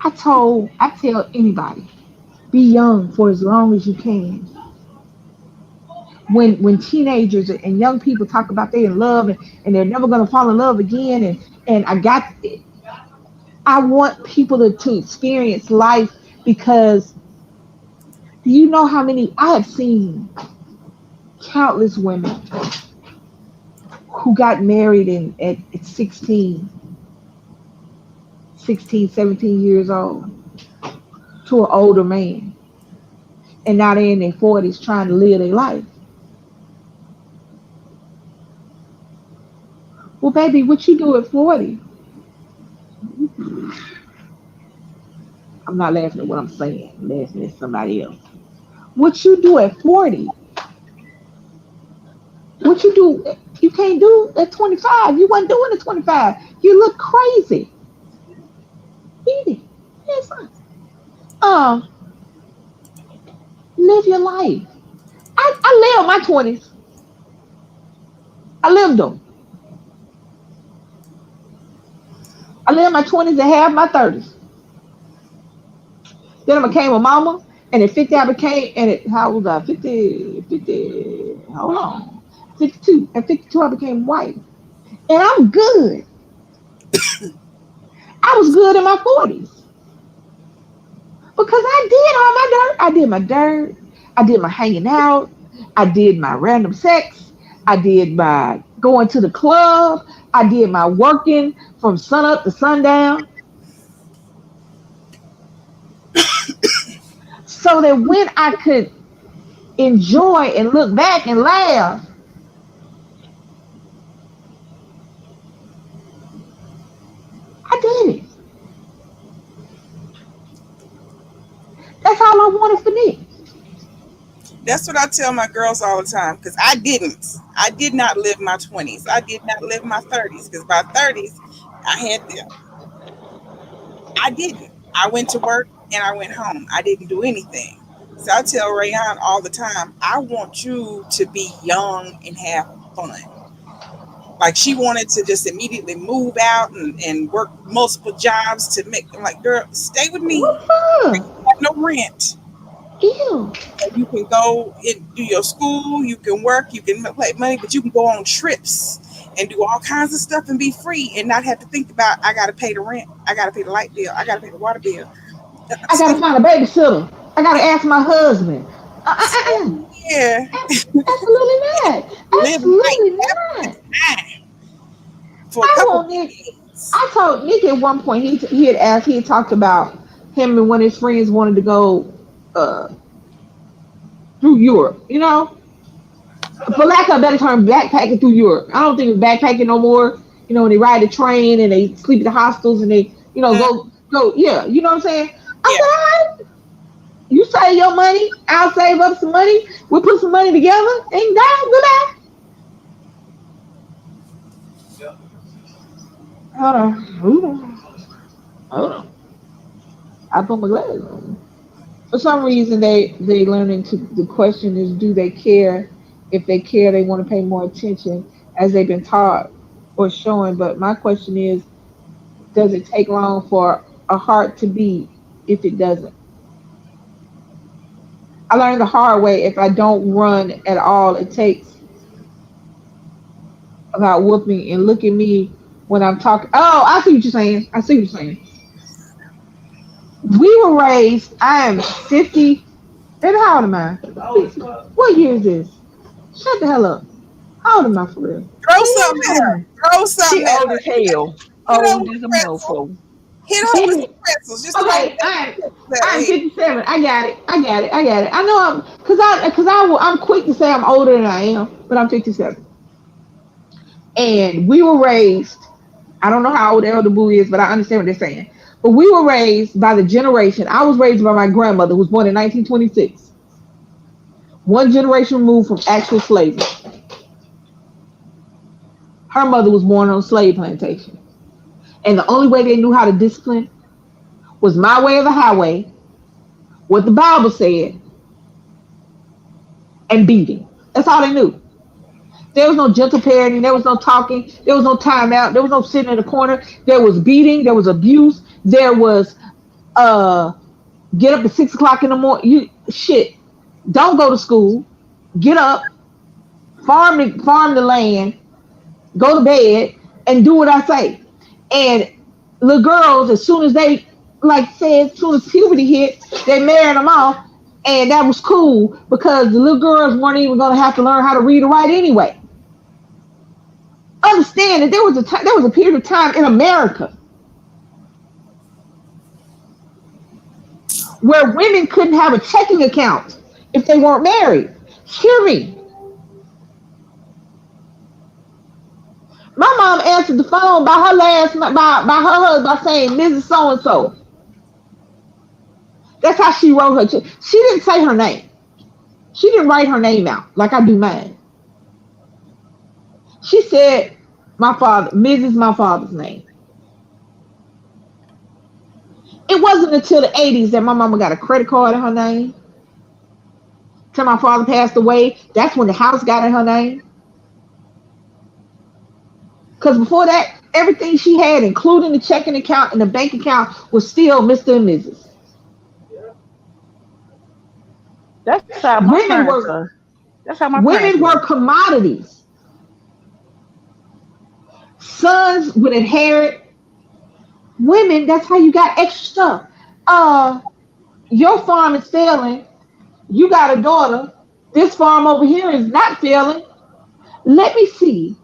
I tell anybody, be young for as long as you can. When teenagers and young people talk about they in love and they're never gonna fall in love again and I want people to experience life because do you know how many I have seen countless women who got married at 16, 16, 17 years old to an older man and now they're in their 40s trying to live their life. Well, baby, what you do at 40? I'm not laughing at what I'm saying. I'm laughing at somebody else. What you do at 40? What you do? You can't do at 25. You wasn't doing at 25. You look crazy. Eat it. It's fine. Um, Live your life. I live my 20s. I lived them. I lived my 20s and half my 30s. Then I became a mama. And at 50, I became, and at, how old was I? 50, 50, hold on. 52. At 52, I became white. And I'm good. I was good in my 40s because I did all my dirt. I did my dirt. I did my hanging out. I did my random sex. I did my going to the club. I did my working from sun up to sundown. So that when I could enjoy and look back and laugh, That's all I wanted for Nick. That's what I tell my girls all the time because I didn't. I did not live my 20s. I did not live my 30s because by 30s, I had them. I didn't. I went to work and I went home. I didn't do anything. So I tell Rayon all the time, I want you to be young and have fun. Like she wanted to just immediately move out and work multiple jobs to make. I'm like, girl, stay with me. What for? Have no rent. Ew. You can go and do your school, you can work, you can make money, but you can go on trips and do all kinds of stuff and be free and not have to think about I gotta pay the rent, I gotta pay the light bill, I gotta pay the water bill. I gotta Stay, find a babysitter. I gotta ask my husband. Uh-uh. stay here, Absolutely not. live life, Absolutely have a good not. time for a I couple want Nick. days. I told Nick at one point he had talked about him and one of his friends wanted to go uh, through Europe. You know, for lack of a better term, backpacking through Europe. I don't think it's backpacking no more. You know, when they ride the train and they sleep at the hostels and they, Mm, go, yeah. You know what I'm saying? I yeah, said, all right, you save your money, I'll save up some money. We'll put some money together and down, goodbye. Hold on, hold on. I put my glasses on. For some reason, they learning to. The question is, do they care? If they care, they want to pay more attention as they've been taught or showing. But my question is, does it take long for a heart to beat? If it doesn't, I learned the hard way. If I don't run at all, it takes about whooping and look at me when I'm talking. Oh, I see what you're saying. I see what you're saying. We were raised. I am 50. And how old am I? What year is this? Shut the hell up. How old am I for real? throw Damn, something how at old her. am Throw She something at old her. as hell. Hit her Old with as a a pretzel. mofo. Hit I? her with Hit some me. pretzels. Just throw Okay, pretzels at her I'm head. 57. I got it. I got it. I got it. I know I'm quick to say I'm older than I am, but I'm 57. And we were raised. I don't know how old Elder Boo is, but I understand what they're saying. But we were raised by the generation. I was raised by my grandmother, who was born in 1926. One generation removed from actual slavery. Her mother was born on a slave plantation. And the only way they knew how to discipline was my way or the highway, what the Bible said, and beating. That's all they knew. There was no gentle parenting. There was no talking. There was no timeout. There was no sitting in the corner. There was beating. There was abuse. There was uh get up at 6 o'clock in the morning. You shit. Don't go to school. Get up. Farm the land. Go to bed and do what I say. And little girls, as soon as they like said, as soon as puberty hit, they married them off, and that was cool because the little girls weren't even gonna have to learn how to read or write anyway. Understand that there was a period of time in America where women couldn't have a checking account if they weren't married. Hear me. My mom answered the phone by her by her husband by saying Mrs. So and so. That's how she wrote her. She didn't say her name. She didn't write her name out like I do mine. She said my father, Mrs. My father's name. It wasn't until the 80s that my mama got a credit card in her name. Till my father passed away, that's when the house got in her name. Because before that, everything she had, including the checking account and the bank account, was still Mr. and Mrs. That's how my Women parents were are. That's how my parents women were. were commodities. Sons would inherit. Women, that's how you got extra stuff. Uh, your farm is failing. You got a daughter. This farm over here is not failing. Let me see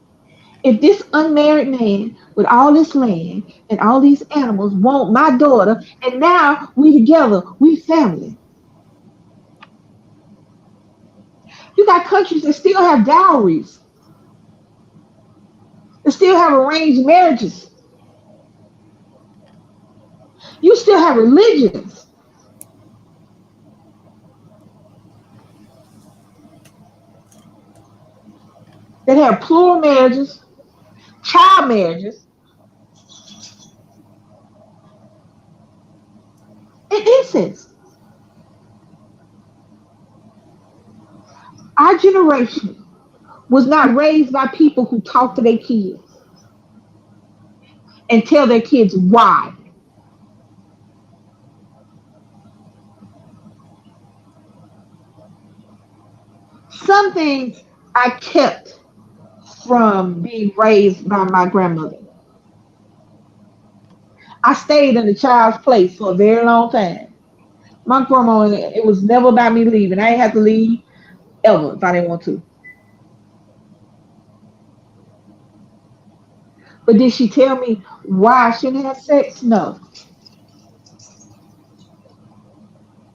if this unmarried man with all this land and all these animals want my daughter, and now we together, we family. You got countries that still have dowries, that still have arranged marriages. You still have religions that have plural marriages, child marriages, and incest. Our generation was not raised by people who talk to their kids and tell their kids why. Some things I kept from being raised by my grandmother. I stayed in the child's place for a very long time. My grandma, it was never about me leaving. I ain't have to leave ever if I didn't want to. But did she tell me why I shouldn't have sex? No.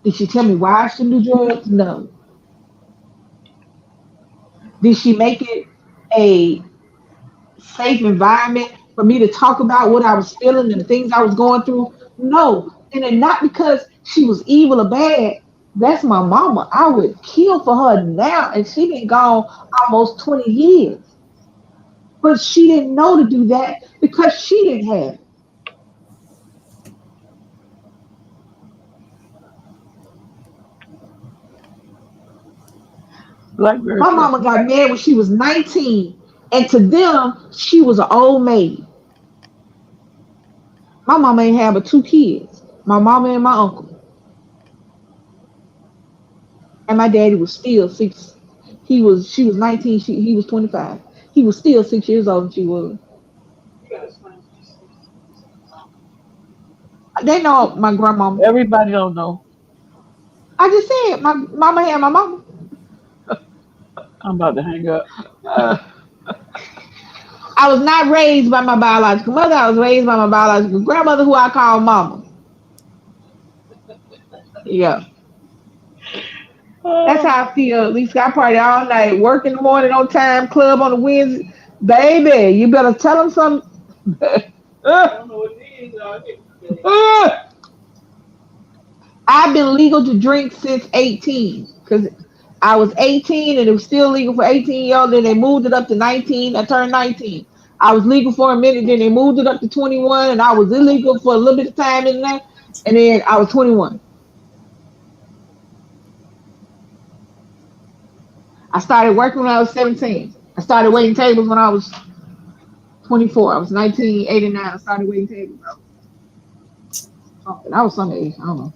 Did she tell me why I shouldn't do drugs? No. Did she make it a safe environment for me to talk about what I was feeling and the things I was going through? No. And then not because she was evil or bad. That's my mama. I would kill for her now, and she been gone almost 20 years. But she didn't know to do that because she didn't have it. Blackberry My Plus. mama got married when she was 19, and to them, she was an old maid. My mama ain't had but two kids, my mama and my uncle. And my daddy was still six. She was 19, he was 25. He was still 6 years older than she was. They know my grandmama. Everybody don't know. I just said my mama had my mama. I'm about to hang up. Uh, I was not raised by my biological mother. I was raised by my biological grandmother, who I call mama. Yeah, that's Oh, how I feel. At least I party all night, work in the morning on time, club on the Wednesday. Baby, you better tell them something. I've been legal to drink since 18 because I was 18 and it was still legal for 18 year old. Then they moved it up to 19. I turned 19. I was legal for a minute. Then they moved it up to 21, and I was illegal for a little bit of time in there. And then I was 21. I started working when I was 17. I started waiting tables when I was 24. I was 1989. I started waiting tables. I was some age. I don't know.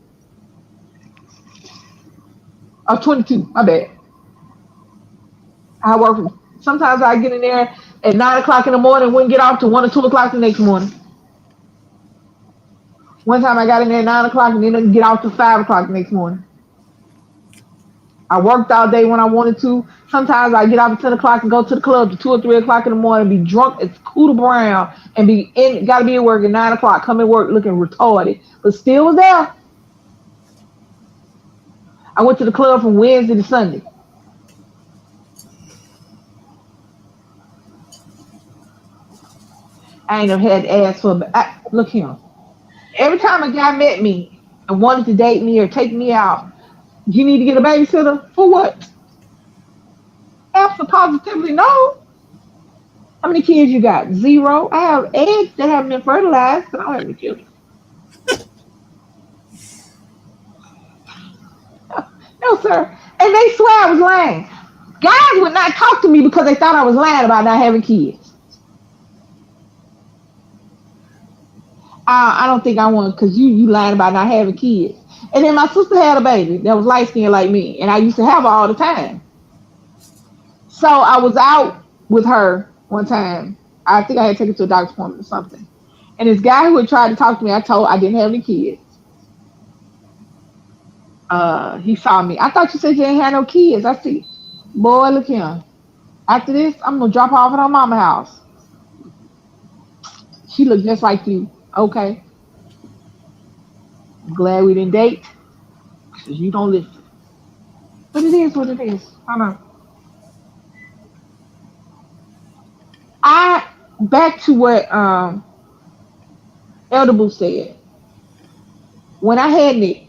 I was 22. My bad. I work. Sometimes I get in there at 9 o'clock in the morning, wouldn't get off till 1 or 2 o'clock the next morning. One time I got in there at 9 o'clock and didn't get out till 5 o'clock the next morning. I worked all day when I wanted to. Sometimes I get out at 10 o'clock and go to the club to 2 or 3 o'clock in the morning, be drunk as Cooter Brown, and be in. Got to be at work at 9 o'clock. Come to work looking retarded, but still was there. I went to the club from Wednesday to Sunday. I ain't never had to ask for. But look here. Every time a guy met me and wanted to date me or take me out, you need to get a babysitter for what? Absolutely positively no. How many kids you got? Zero. I have eggs that haven't been fertilized, but I don't have any children. No, sir. And they swear I was lying. Guys would not talk to me because they thought I was lying about not having kids. I don't think I want because you lying about not having kids. And then my sister had a baby that was light skinned like me, and I used to have her all the time. So I was out with her one time. I think I had taken her to a doctor's appointment or something. And this guy who had tried to talk to me, I told I didn't have any kids. He saw me. I thought you said you didn't have no kids. I said, boy, look here. After this, I'm gonna drop her off at her mama's house. She looked just like you. Okay. I'm glad we didn't date because you don't listen. But it is what it is. I know. I back to what Elder Boo said. When I had Nick,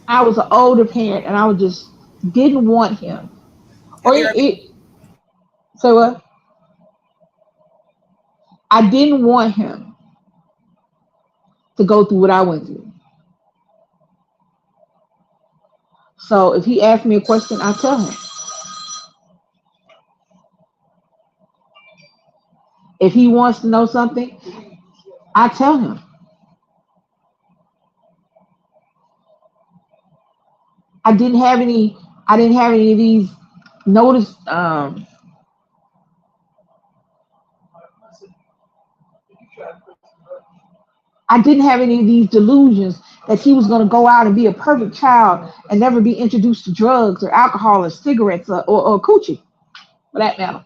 I was an older parent and I was just didn't want him. Or Have you ever been? So I didn't want him to go through what I went through. So if he asks me a question, I tell him. If he wants to know something, I tell him. I didn't have any. I didn't have any of these notice. I didn't have any of these delusions that he was going to go out and be a perfect child and never be introduced to drugs or alcohol or cigarettes or coochie, for that matter.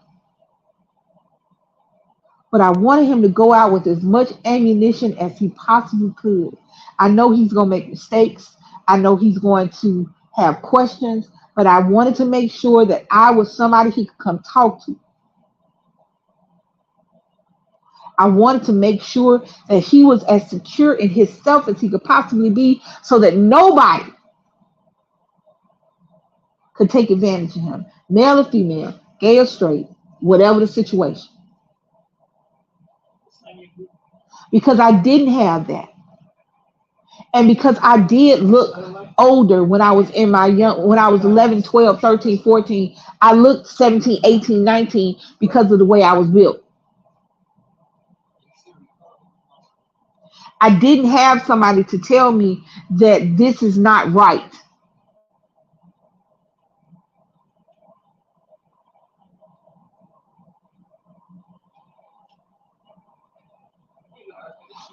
But I wanted him to go out with as much ammunition as he possibly could. I know he's going to make mistakes. I know he's going to have questions, but I wanted to make sure that I was somebody he could come talk to. I wanted to make sure that he was as secure in himself as he could possibly be so that nobody could take advantage of him, male or female, gay or straight, whatever the situation. Because I didn't have that. And because I did look older when I was in my young, when I was 11, 12, 13, 14, I looked 17, 18, 19 because of the way I was built. I didn't have somebody to tell me that this is not right.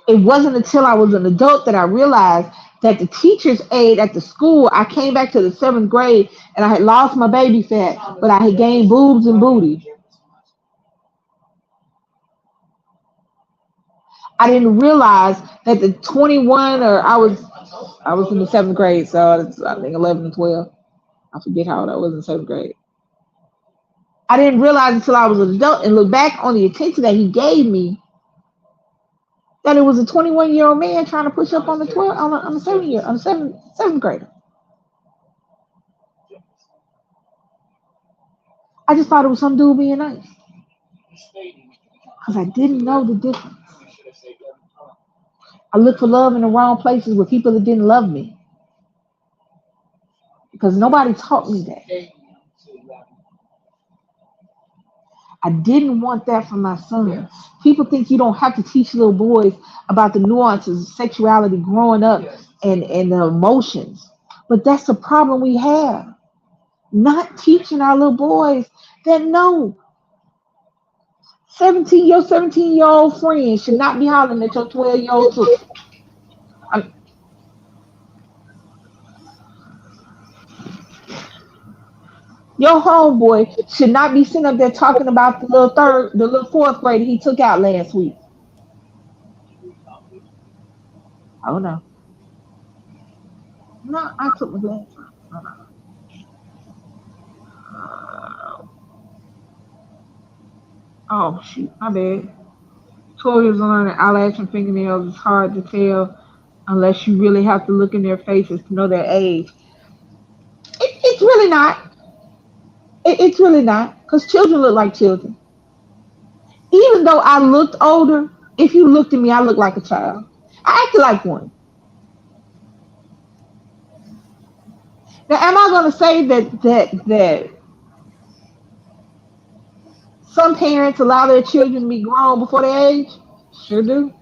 It wasn't until I was an adult that I realized that the teacher's aide at the school, I came back to the seventh grade and I had lost my baby fat, but I had gained boobs and booty. I didn't realize that the 21 or I was in the seventh grade, so I think 11 and 12. I forget how old I was in seventh grade. I didn't realize until I was an adult and look back on the attention that he gave me that it was a 21-year-old man trying to push up on the 12 on the 7 year on the seventh grader. I just thought it was some dude being nice because I didn't know the difference. I looked for love in the wrong places with people that didn't love me because nobody taught me that. I didn't want that for my son. People think you don't have to teach little boys about the nuances of sexuality growing up and the emotions. But that's the problem we have. Not teaching our little boys that no, 17-year-old friend should not be hollering at your 12-year-old sister. Um, Your homeboy should not be sitting up there talking about the little fourth grader he took out last week. Oh no. No, I took my glasses off. Oh shoot, my bad. Toys on and eyelash and fingernails is hard to tell unless you really have to look in their faces to know their age. It's really not. It's really not. Because children look like children. Even though I looked older, if you looked at me, I looked like a child. I acted like one. Now, am I going to say that some parents allow their children to be grown before their age? Sure do.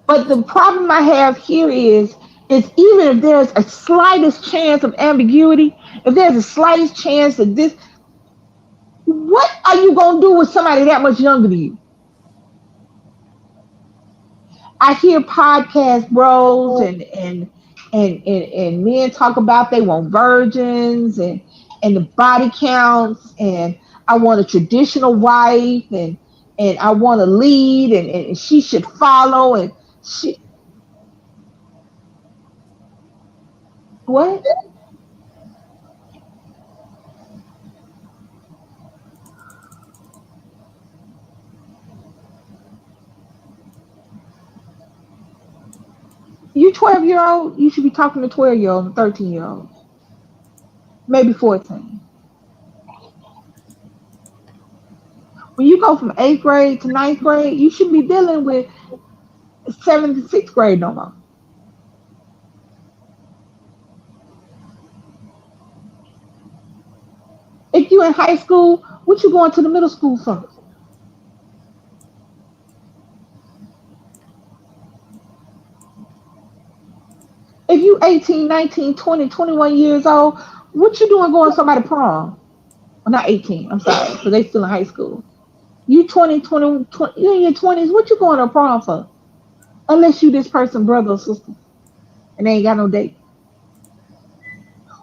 But the problem I have here is even if there's a slightest chance of ambiguity, if there's a slightest chance that this, what are you gonna do with somebody that much younger than you? I hear podcast bros and men talk about they want virgins and the body counts and I want a traditional wife and I want to lead and she should follow and she what? You 12-year old, you should be talking to 12-year old and 13-year old. maybe 14. When you go from eighth grade to ninth grade, you should be dealing with seventh and sixth grade no more. If you in high school, what you going to the middle school for? If you 18, 19, 20, 21 years old, what you doing going to somebody prom? Well, not 18, I'm sorry, because they still in high school. You 20, 20, 20, you in your 20s, what you going to prom for? Unless you this person brother or sister and they ain't got no date.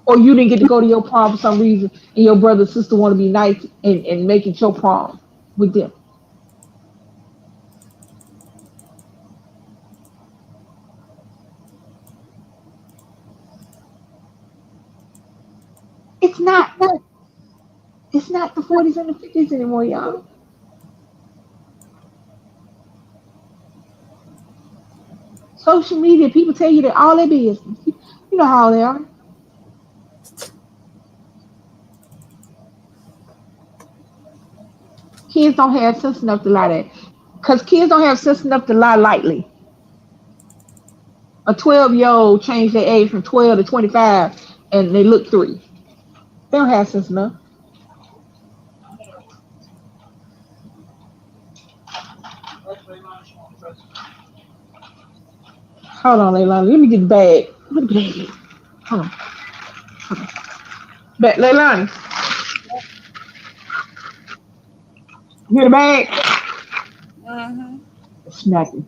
Or you didn't get to go to your prom for some reason and your brother or sister want to be nice and make it your prom with them. It's not it's not the 40s and the 50s anymore, y'all. Social media, people tell you that all their business. You know how they are. Kids don't have sense enough to lie that. Because kids don't have sense enough to lie lightly. A 12-year old changed their age from 12 to 25 and they look three. They don't have sense enough. Hold on, Leilani. Let me get the bag. What the bag? Hold on. Leilani, you hear the bag? Mm-hmm. Snacking.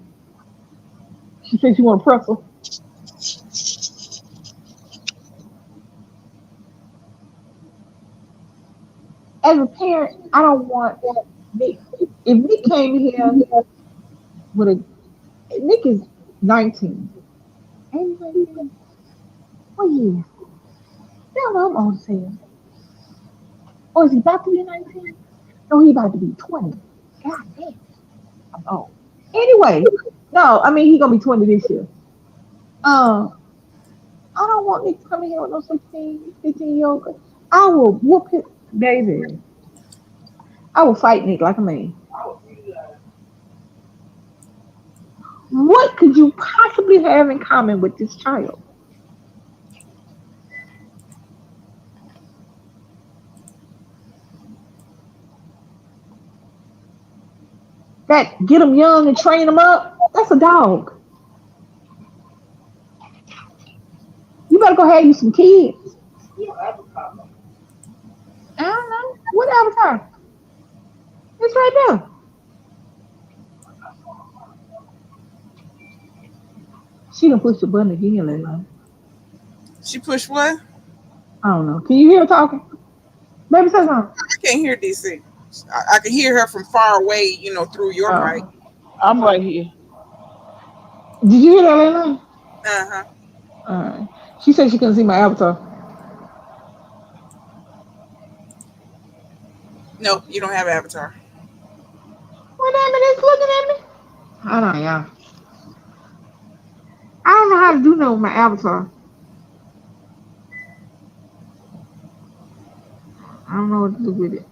She said she want a pretzel. As a parent, I don't want Nick. If Nick came here with a Nick is 19. Ain't he 19? What year? Damn, I'm old as hell. Or is he about to be 19? No, he about to be 20. God damn, I'm old. Anyway, no, I mean he gonna be 20 this year. Um, I don't want Nick to come in here with no 16, 15-year old. I will whoop his baby. I will fight Nick like a man. What could you possibly have in common with this child? That get him young and train him up? That's a dog. You better go have you some kids. I don't know. What avatar? It's right there. She done pushed the button again, Layla. She pushed what? I don't know. Can you hear her talking? Maybe say something. I can't hear DC. I can hear her from far away, through your mic. Oh. I'm right here. Did you hear that, Layla? Uh huh. Alright. She said she couldn't see my avatar. Nope, you don't have Avatar. What that minute is looking at me? Hold on, y'all. I don't know how to do that with my avatar. I don't know what to do with it.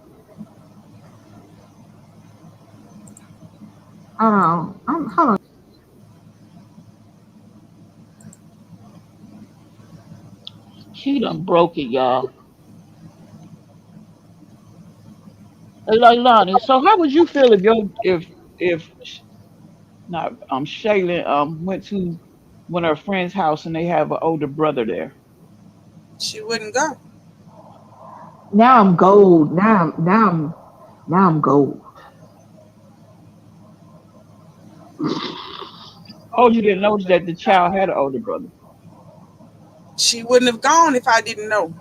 Hold on. Hold on. She done broke it, y'all. Hey, Leilani, so how would you feel if not Shaylin went to one of her friend's house and they have an older brother there? She wouldn't go. Now I'm gold. Now I'm gold. Oh, you didn't notice that the child had an older brother. She wouldn't have gone if I didn't know.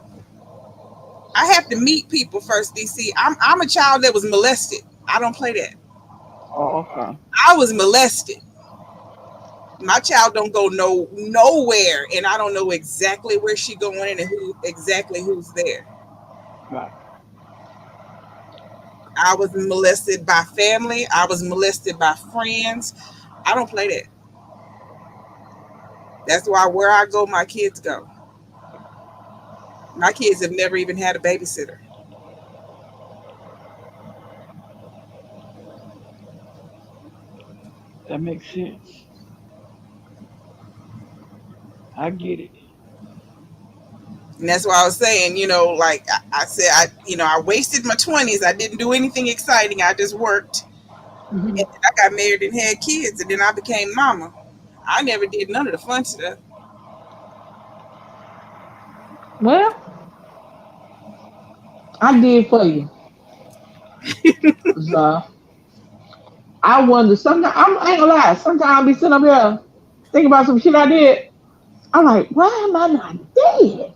I have to meet people first, DC. I'm a child that was molested. I don't play that. Oh, okay. I was molested. My child don't go nowhere, and I don't know exactly where she going and who's there. Right. I was molested by family. I was molested by friends. I don't play that. That's why where I go, my kids go. My kids have never even had a babysitter. That makes sense. I get it. And that's why I was saying, like I said, I wasted my 20s. I didn't do anything exciting. I just worked. Hmm. And then I got married and had kids, and then I became mama. I never did none of the fun stuff. Well, I did for you. So I wonder sometimes I ain't gonna lie, sometimes I'll be sitting up here thinking about some shit I did. I'm like, why am I not dead?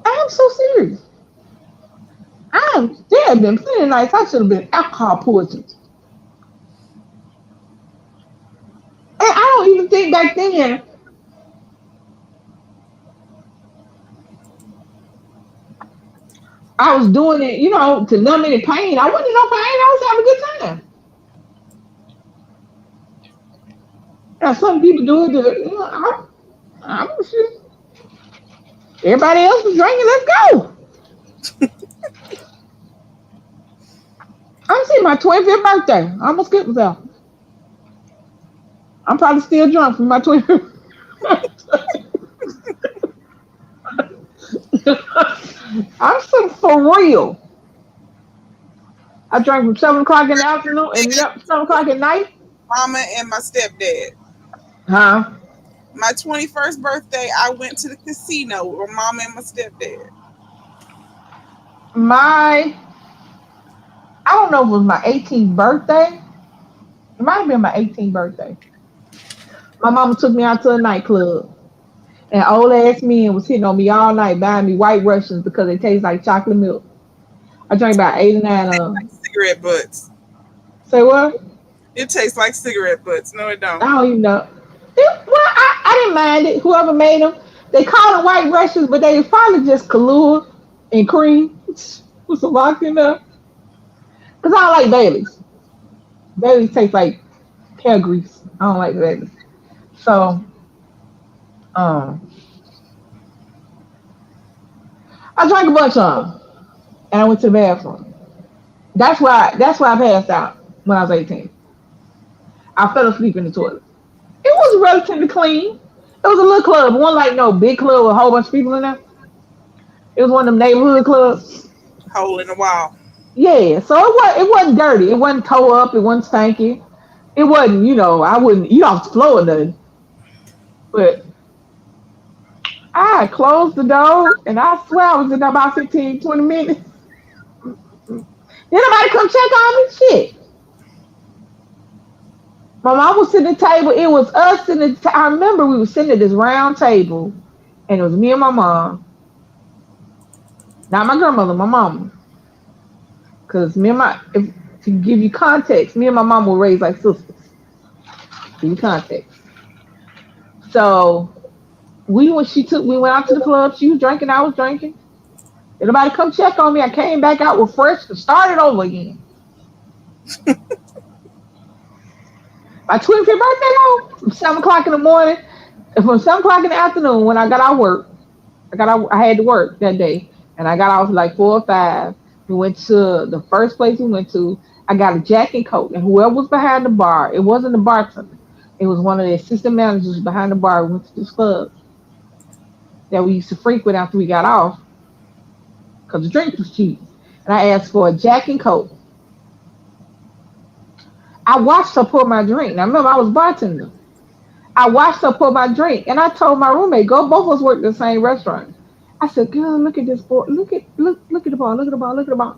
I am so serious. There have been plenty of nights I should have been alcohol poisoned. And I don't even think back then I was doing it, to numb any pain. I wasn't in no pain. I was having a good time. Now some people do it to, I'm shit. Everybody else was drinking. Let's go. I'm seeing my 25th birthday. I almost skipped myself. I'm probably still drunk from my 25th. I'm so for real. I drank from 7 o'clock in the afternoon and 7 o'clock at night. Mama and my stepdad. Huh? My 21st birthday, I went to the casino with my mama and my stepdad. My, I don't know if it was my 18th birthday. It might have been my 18th birthday. My mama took me out to a nightclub. And old ass men was hitting on me all night buying me white Russians because they taste like chocolate milk. I drank about 8 or 9 of them. Cigarette butts. Say what? It tastes like cigarette butts. No, it I don't. don't even know. I didn't mind it. Whoever made them, they called them white Russians, but they was probably just Kahlua and cream with some vodka in there. Cause I don't like Baileys. Baileys taste like hair grease. I don't like Baileys. So um, I drank a bunch of them, and I went to the bathroom. That's why I passed out when I was 18. I fell asleep in the toilet. It was relatively clean. It was a little club. It wasn't like no big club with a whole bunch of people in there. It was one of them neighborhood clubs. Hole in the wall. Yeah, so it wasn't dirty. It wasn't toe up. It wasn't stanky. It wasn't, I wouldn't eat off the floor or nothing. But I closed the door and I swear I was in there about 15, 20 minutes. Then nobody come check on me. Shit. My mom was sitting at the table. It was us I remember we were sitting at this round table and it was me and my mom. Not my grandmother, my mama. Because to give you context, me and my mom were raised like sisters. Give you context. So we went out to the club. She was drinking, I was drinking. Did nobody come check on me? I came back out refreshed and started over again. My 25th birthday though, from 7 o'clock in the morning, and from 7 o'clock in the afternoon when I got out work. I had to work that day, and I got off like 4 or 5. We went to the first place we went to. I got a jacket and coat, and whoever was behind the bar, it wasn't the bartender. It was one of the assistant managers behind the bar. We went to this club that we used to frequent after we got off because the drink was cheap. And I asked for a jacket and coat. I watched her pour my drink. Now remember, I was bartender. I watched her pour my drink, and I told my roommate, "Go, both of us work at the same restaurant." I said, "Girl, look at this boy. Look at the bar. Look at the bar. Look at the bar."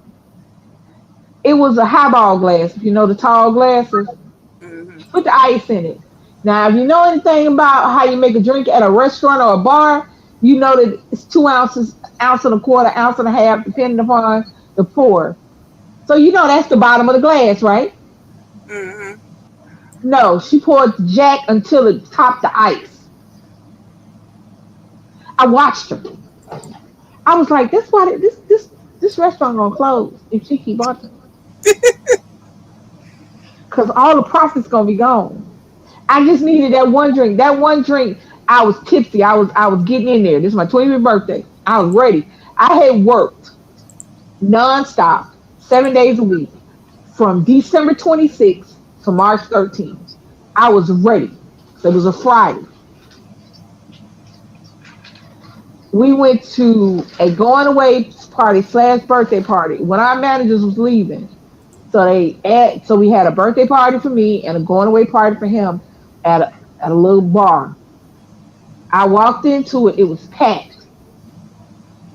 It was a highball glass. If you know the tall glasses, Hmm. she put the ice in it. Now, if you know anything about how you make a drink at a restaurant or a bar, you know that it's 2 ounces, ounce and a quarter, ounce and a half, depending upon the pour. So you know that's the bottom of the glass, right? Hmm. No, she poured Jack until it topped the ice. I watched her. I was like, "This why this restaurant gonna close if she keep bartending, cause all the profits gonna be gone." I just needed that one drink. That one drink. I was tipsy. I was getting in there. This is my 25th birthday. I was ready. I had worked nonstop, 7 days a week, from December 26th to March 13th. I was ready. So it was a Friday. We went to a going away party slash birthday party when our managers was leaving. So we had a birthday party for me and a going away party for him at a little bar. I walked into it, it was packed.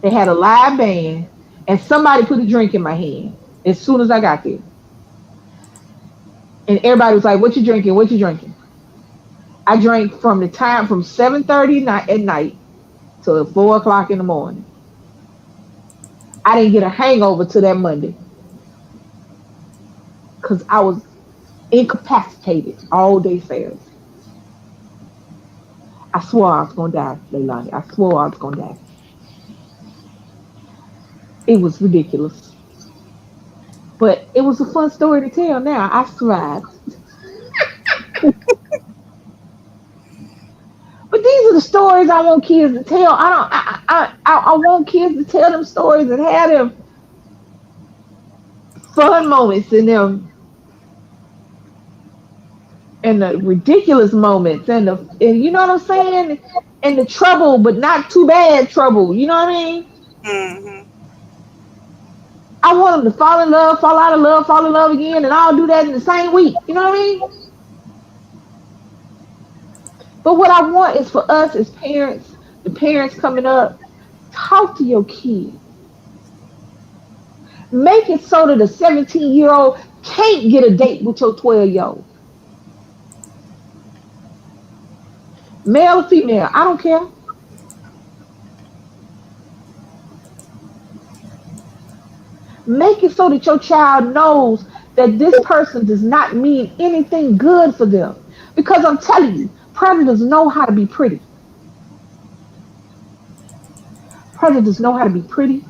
They had a live band and somebody put a drink in my hand as soon as I got there. And everybody was like, "What you drinking? What you drinking?" I drank from the time from 7:30 at night till 4 o'clock in the morning. I didn't get a hangover till that Monday because I was incapacitated all day Saturday. I swore I was gonna die, Leilani. I swore I was gonna die. It was ridiculous. But it was a fun story to tell now. I survived. But these are the stories I want kids to tell. I don't. I want kids to tell them stories and have them fun moments in them, and the ridiculous moments, and you know what I'm saying, and the trouble, but not too bad trouble. You know what I mean? Hmm. I want them to fall in love, fall out of love, fall in love again, and all do that in the same week. You know what I mean? But what I want is for us as parents, the parents coming up, talk to your kids. Make it so that a 17-year-old can't get a date with your 12-year-old. Male or female, I don't care. Make it so that your child knows that this person does not mean anything good for them. Because I'm telling you, predators know how to be pretty. Predators know how to be pretty.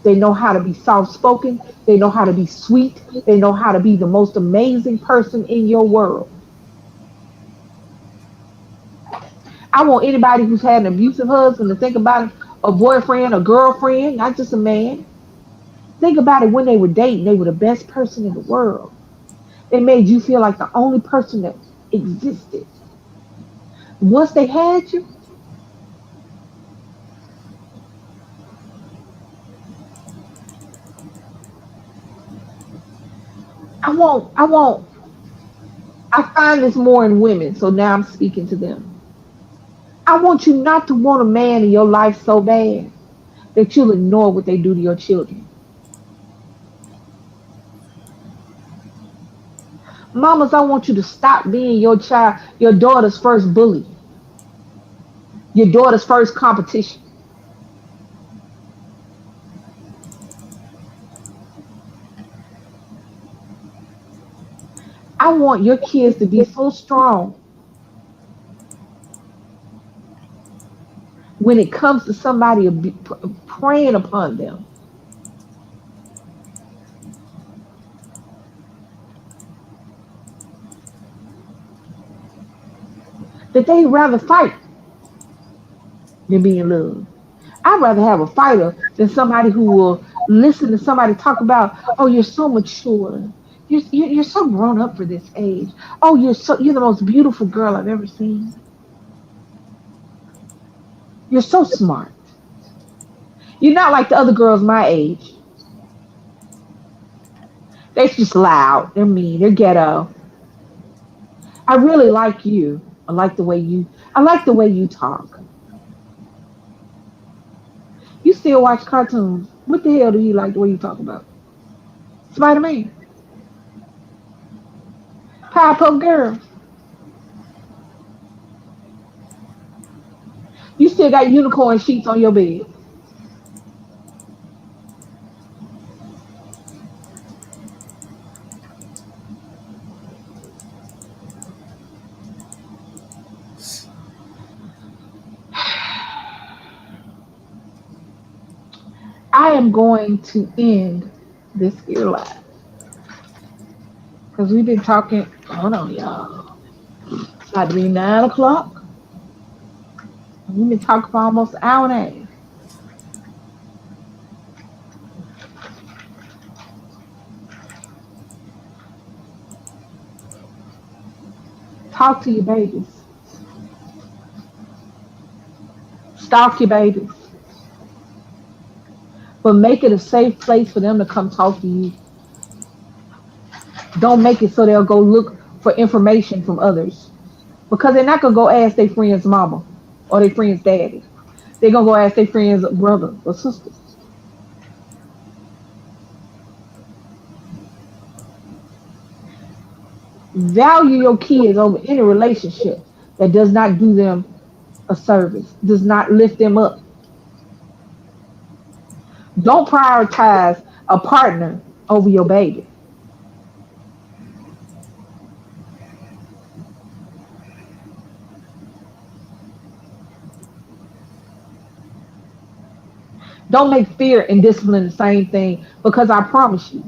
They know how to be soft spoken. They know how to be sweet. They know how to be the most amazing person in your world. I want anybody who's had an abusive husband to think about a boyfriend, a girlfriend, not just a man. Think about it when they were dating. They were the best person in the world. They made you feel like the only person that existed. Once they had you, I find this more in women, so now I'm speaking to them. I want you not to want a man in your life so bad that you'll ignore what they do to your children. Mamas, I want you to stop being your daughter's first bully, your daughter's first competition. I want your kids to be so strong when it comes to somebody preying upon them that they rather fight than be in love. I'd rather have a fighter than somebody who will listen to somebody talk about, oh, you're so mature. You're so grown up for this age. Oh, you're the most beautiful girl I've ever seen. You're so smart. You're not like the other girls my age. They're just loud. They're mean. They're ghetto. I really like you. I like the way you talk. You still watch cartoons. What the hell do you like the way you talk about? Spider Man. Powerpuff Girls. You still got unicorn sheets on your bed. I am going to end this here live because we've been talking. Hold on, y'all. About to be 9 o'clock. We've been talking for almost an hour and a half. Talk to your babies. Stalk your babies. But make it a safe place for them to come talk to you. Don't make it so they'll go look for information from others. Because they're not gonna go ask their friend's mama or their friend's daddy. They're gonna go ask their friend's brother or sister. Value your kids over any relationship that does not do them a service, does not lift them up. Don't prioritize a partner over your baby. Don't make fear and discipline the same thing because I promise you,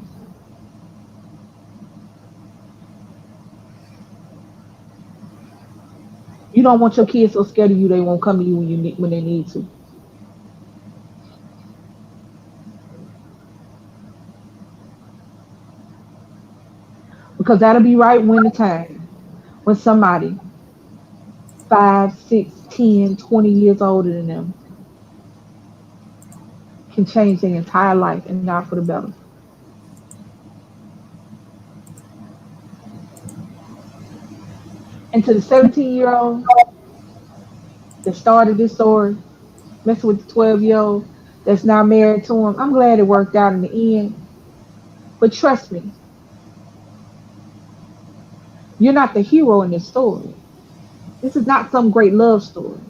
you don't want your kids so scared of you they won't come to you when they need to. Because that'll be right when the time when somebody 5, 6, 10, 20 years older than them can change their entire life and not for the better. And to the 17-year-old that started this story, messing with the 12-year-old that's now married to him, I'm glad it worked out in the end. But trust me, you're not the hero in this story. This is not some great love story.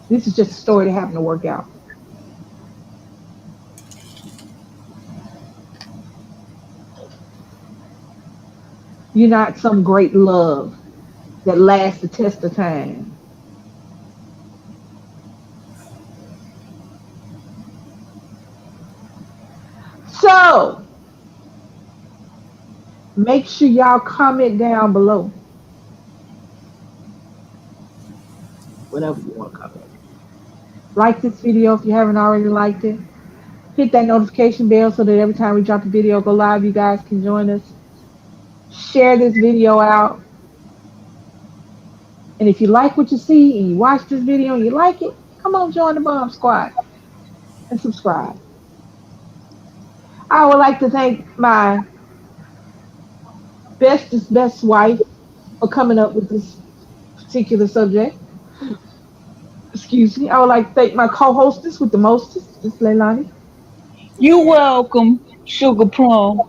This is just a story that happened to work out. You're not some great love that lasts the test of time. So make sure y'all comment down below. Whatever you want to comment. Like this video if you haven't already liked it. Hit that notification bell so that every time we drop a video go live, you guys can join us. Share this video out. And if you like what you see and you watch this video and you like it, come on, join the Bomb Squad and subscribe. I would like to thank my bestest best wife for coming up with this particular subject. Excuse me. I would like to thank my co-hostess with the mostest, Miss Leilani. You welcome, Sugar Plum.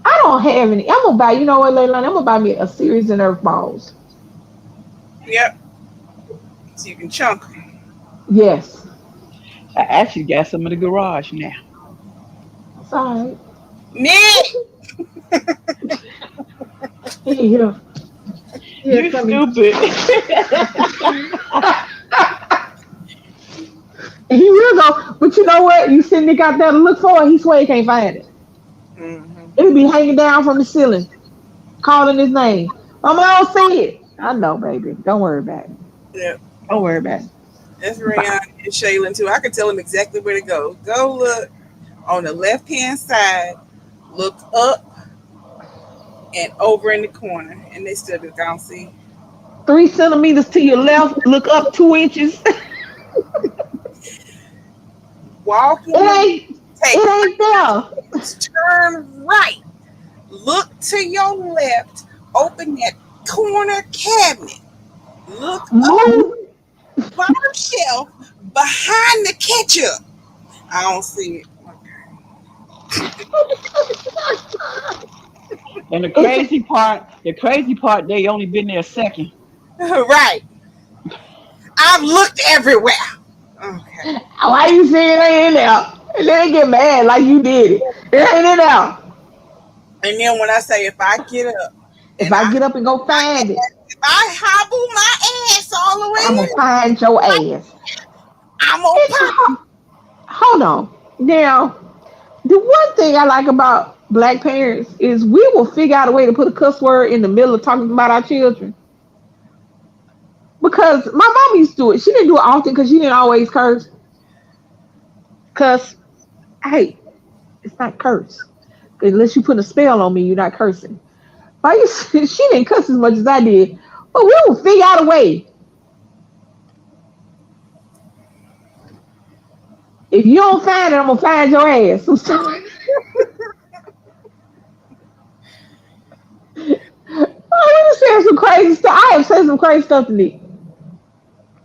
I don't have any. I'm gonna buy. You know what, Leilani? I'm gonna buy me a series of Nerf balls. Yep. So you can chunk 'em. Yes. I actually got some in the garage now. It's all right. Me? Here. You Coming. stupid. And he will go, but you know what? You send Nick out there to look for it, he swear he can't find it. Mm-hmm. It'll be hanging down from the ceiling, calling his name. Mama, I don't see it. I know, baby. Don't worry about it. Yep. Don't worry about it. That's Rayon and Shaylin too. I can tell them exactly where to go. Go look on the left hand side, look up and over in the corner, and they still don't see. 3 centimeters to your left, look up 2 inches. Walk in, take It ain't there. turn right, look to your left, open that corner cabinet, look up Move. bottom shelf behind the ketchup. I don't see it. And the crazy part, they only been there a second. Right. I've looked everywhere. Okay. Why you saying it ain't in there? And then get mad like you did it. It ain't in there. And then when I say if I get up If and I get up and go find it, if I hobble my ass all the I'm way gonna in, find your ass. I'm gonna It's pop. hold on. Now, the one thing I like about black parents is we will figure out a way to put a cuss word in the middle of talking about our children. Because my mom used to do it. She didn't do it often because she didn't always curse. Cause hey, it's not curse. Unless you put a spell on me, you're not cursing. But she didn't cuss as much as I did. But we will figure out a way. If you don't find it, I'm gonna find your ass. I'm sorry. Oh, we saying some crazy stuff. I have said some crazy stuff to me.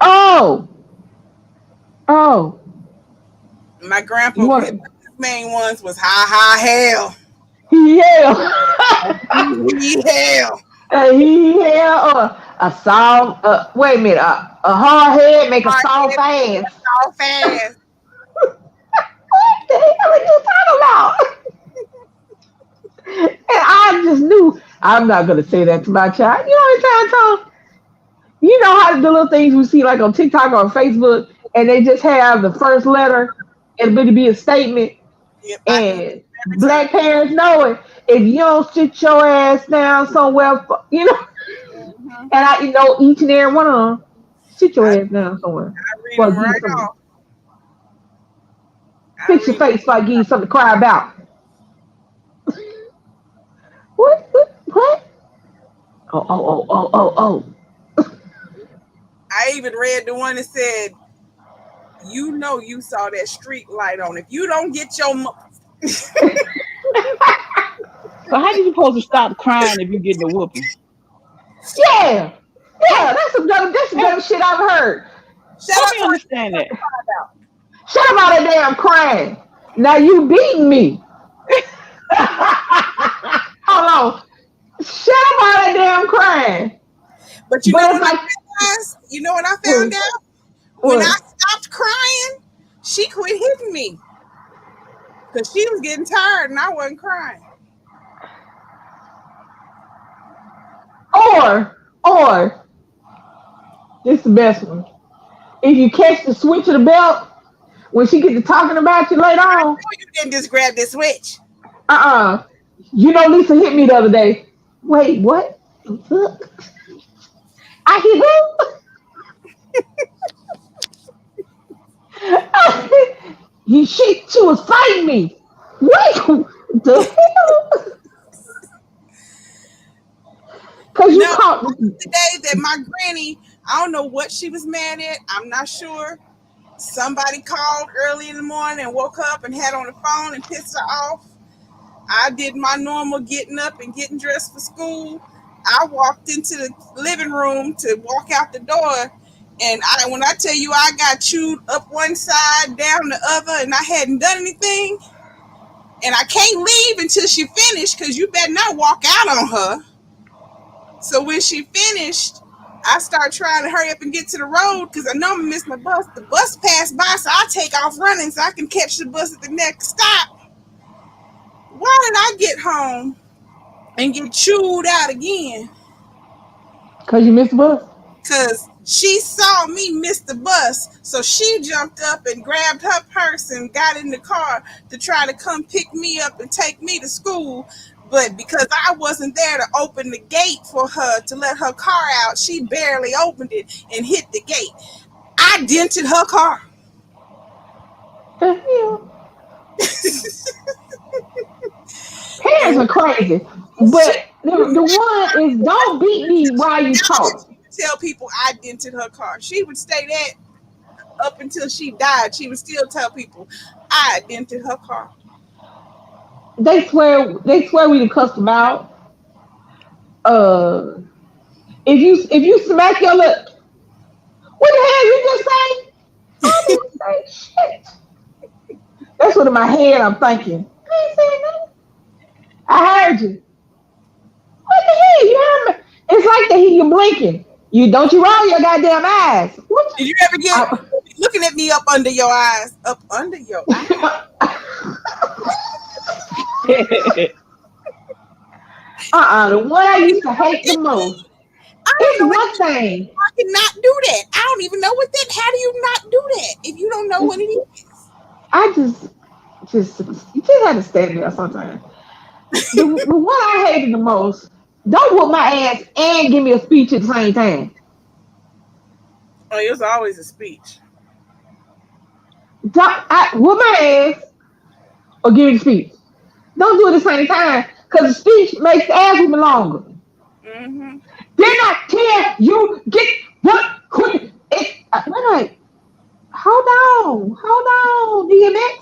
Oh, oh, My grandpa, you his want main ones was ha ha hell. yeah. He hell. He hell a soft. Wait a minute. A hard head make a Hard soft head, ass. all fast. What the hell are you talking about? And I just knew I'm not gonna say that to my child. You know what I'm trying to tell? You know how the little things we see like on TikTok or on Facebook, and they just have the first letter and it be a statement. Yep, I do And every black time. parents know it. If you don't sit your ass down somewhere, Hmm. and I each and every one of them, sit your I, ass down somewhere. I read Well, them give you right something. off. I Fix your read them. face so I give you something to cry about. What? What? What? Oh, oh, oh, oh, oh, I even read the one that said, "You know, you saw that street light on. If you don't get your So how you supposed to stop crying if you getting a whooping? yeah. How, Yeah, that's the help, dumbest shit I've heard. shut help up, me for understand that. about." Shut up all that damn crying. Now you beating me. Hold on. Shut up all that damn crying. But you But know it's what I like, realized? You know what I found what? out? When I What? stopped crying, she quit hitting me because she was getting tired and I wasn't crying. Or, this is the best one. If you catch the switch of the belt when she gets to talking about you later on, No, you didn't just grab this switch. uh-uh. Lisa hit me the other day. Wait, what? I hit who? She was fighting me. Wait, the hell? Cause you No, caught. the day that my granny, I don't know what she was mad at. I'm not sure. Somebody called early in the morning and woke her up and had on the phone and pissed her off. I did my normal getting up and getting dressed for school. I walked into the living room to walk out the door, and when I tell you I got chewed up one side, down the other, and I hadn't done anything, and I can't leave until she finished because you better not walk out on her. So when she finished, I start trying to hurry up and get to the road because I know I'm gonna miss my bus. The bus passed by, so I take off running so I can catch the bus at the next stop. Why did I get home and get chewed out again? Cause you missed the bus. Because she saw me miss the bus. So she jumped up and grabbed her purse and got in the car to try to come pick me up and take me to school. But because I wasn't there to open the gate for her to let her car out, she barely opened it and hit the gate. I dented her car. The hell? Parents And are crazy. she But the one is don't beat me while you now talk. she would tell people I dented her car. She would say that up until she died. She would still tell people I dented her car. They swear we the cuss them out. Uh if you smack your lip, what the hell you just say? I didn't say shit. That's what in my head I'm thinking. I ain't saying nothing. I heard you. What the hell? You heard me? It's like that you blinking. You don't you roll your goddamn eyes. What Did you ever get I, looking at me up under your eyes? Up under your eyes? the one I used to hate the I most. don't It's know what one thing. I cannot do that. I don't even know what that. How do you not do that if you don't know what It's, it is? I just you just have to stand there sometimes. the one I hated the most, don't whoop my ass and give me a speech at the same time. Oh, it was always a speech. Whoop my ass or give me the speech. Don't do it at the same time because the speech makes the ass whooping longer. Mm-hmm. Did I tell you get what? I'm like, hold on, DMX,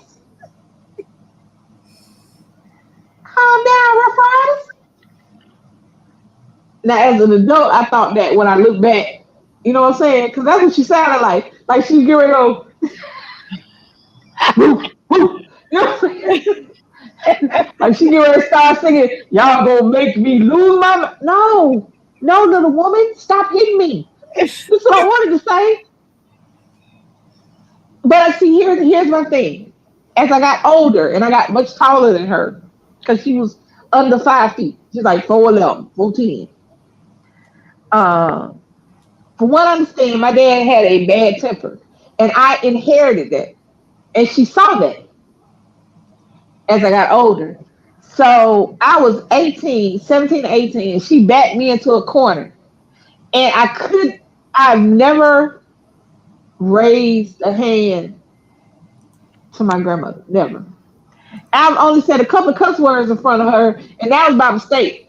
calm down, Rough Riders. Now, as an adult, I thought that when I look back, you know what I'm saying? Because that's what she sounded like she was getting ready to go, woo. You know what I'm saying? Like she get ready to start singing, y'all gonna make me lose my no, little woman, stop hitting me. That's what I wanted to say. But see, here's my thing. As I got older and I got much taller than her, because she was under 5 feet. She's like 4'11", 4'10". Uh, from what I understand, my dad had a bad temper. And I inherited that. And she saw that as I got older. So I was 18, 17, 18, and she backed me into a corner. And I've never raised a hand to my grandmother. Never. I've only said a couple of cuss words in front of her, and that was by mistake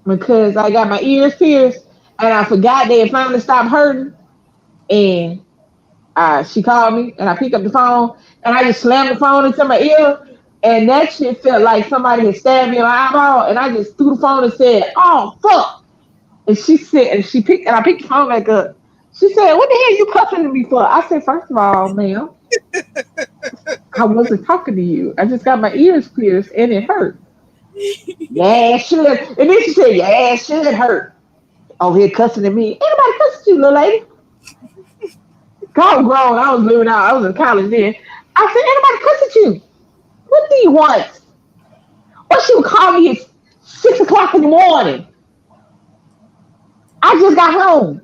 because I got my ears pierced and I forgot they had finally stopped hurting. And she called me, and I picked up the phone, and I just slammed the phone into my ear, and that shit felt like somebody had stabbed me in my eyeball, and I just threw the phone and said, "Oh fuck!" And she said, and I picked the phone back up. She said, "What the hell you cussing at me for?" I said, "First of all, ma'am, I wasn't talking to you. I just got my ears pierced and it hurt." Yeah, it should. And then she said, "Yeah, it should hurt." Over here cussing at me. Ain't nobody cussing at you, little lady. God grown. I was living out. I was in college then. I said, "Ain't nobody cussing at you. What do you want?" Or she would call me at 6 o'clock in the morning. I just got home.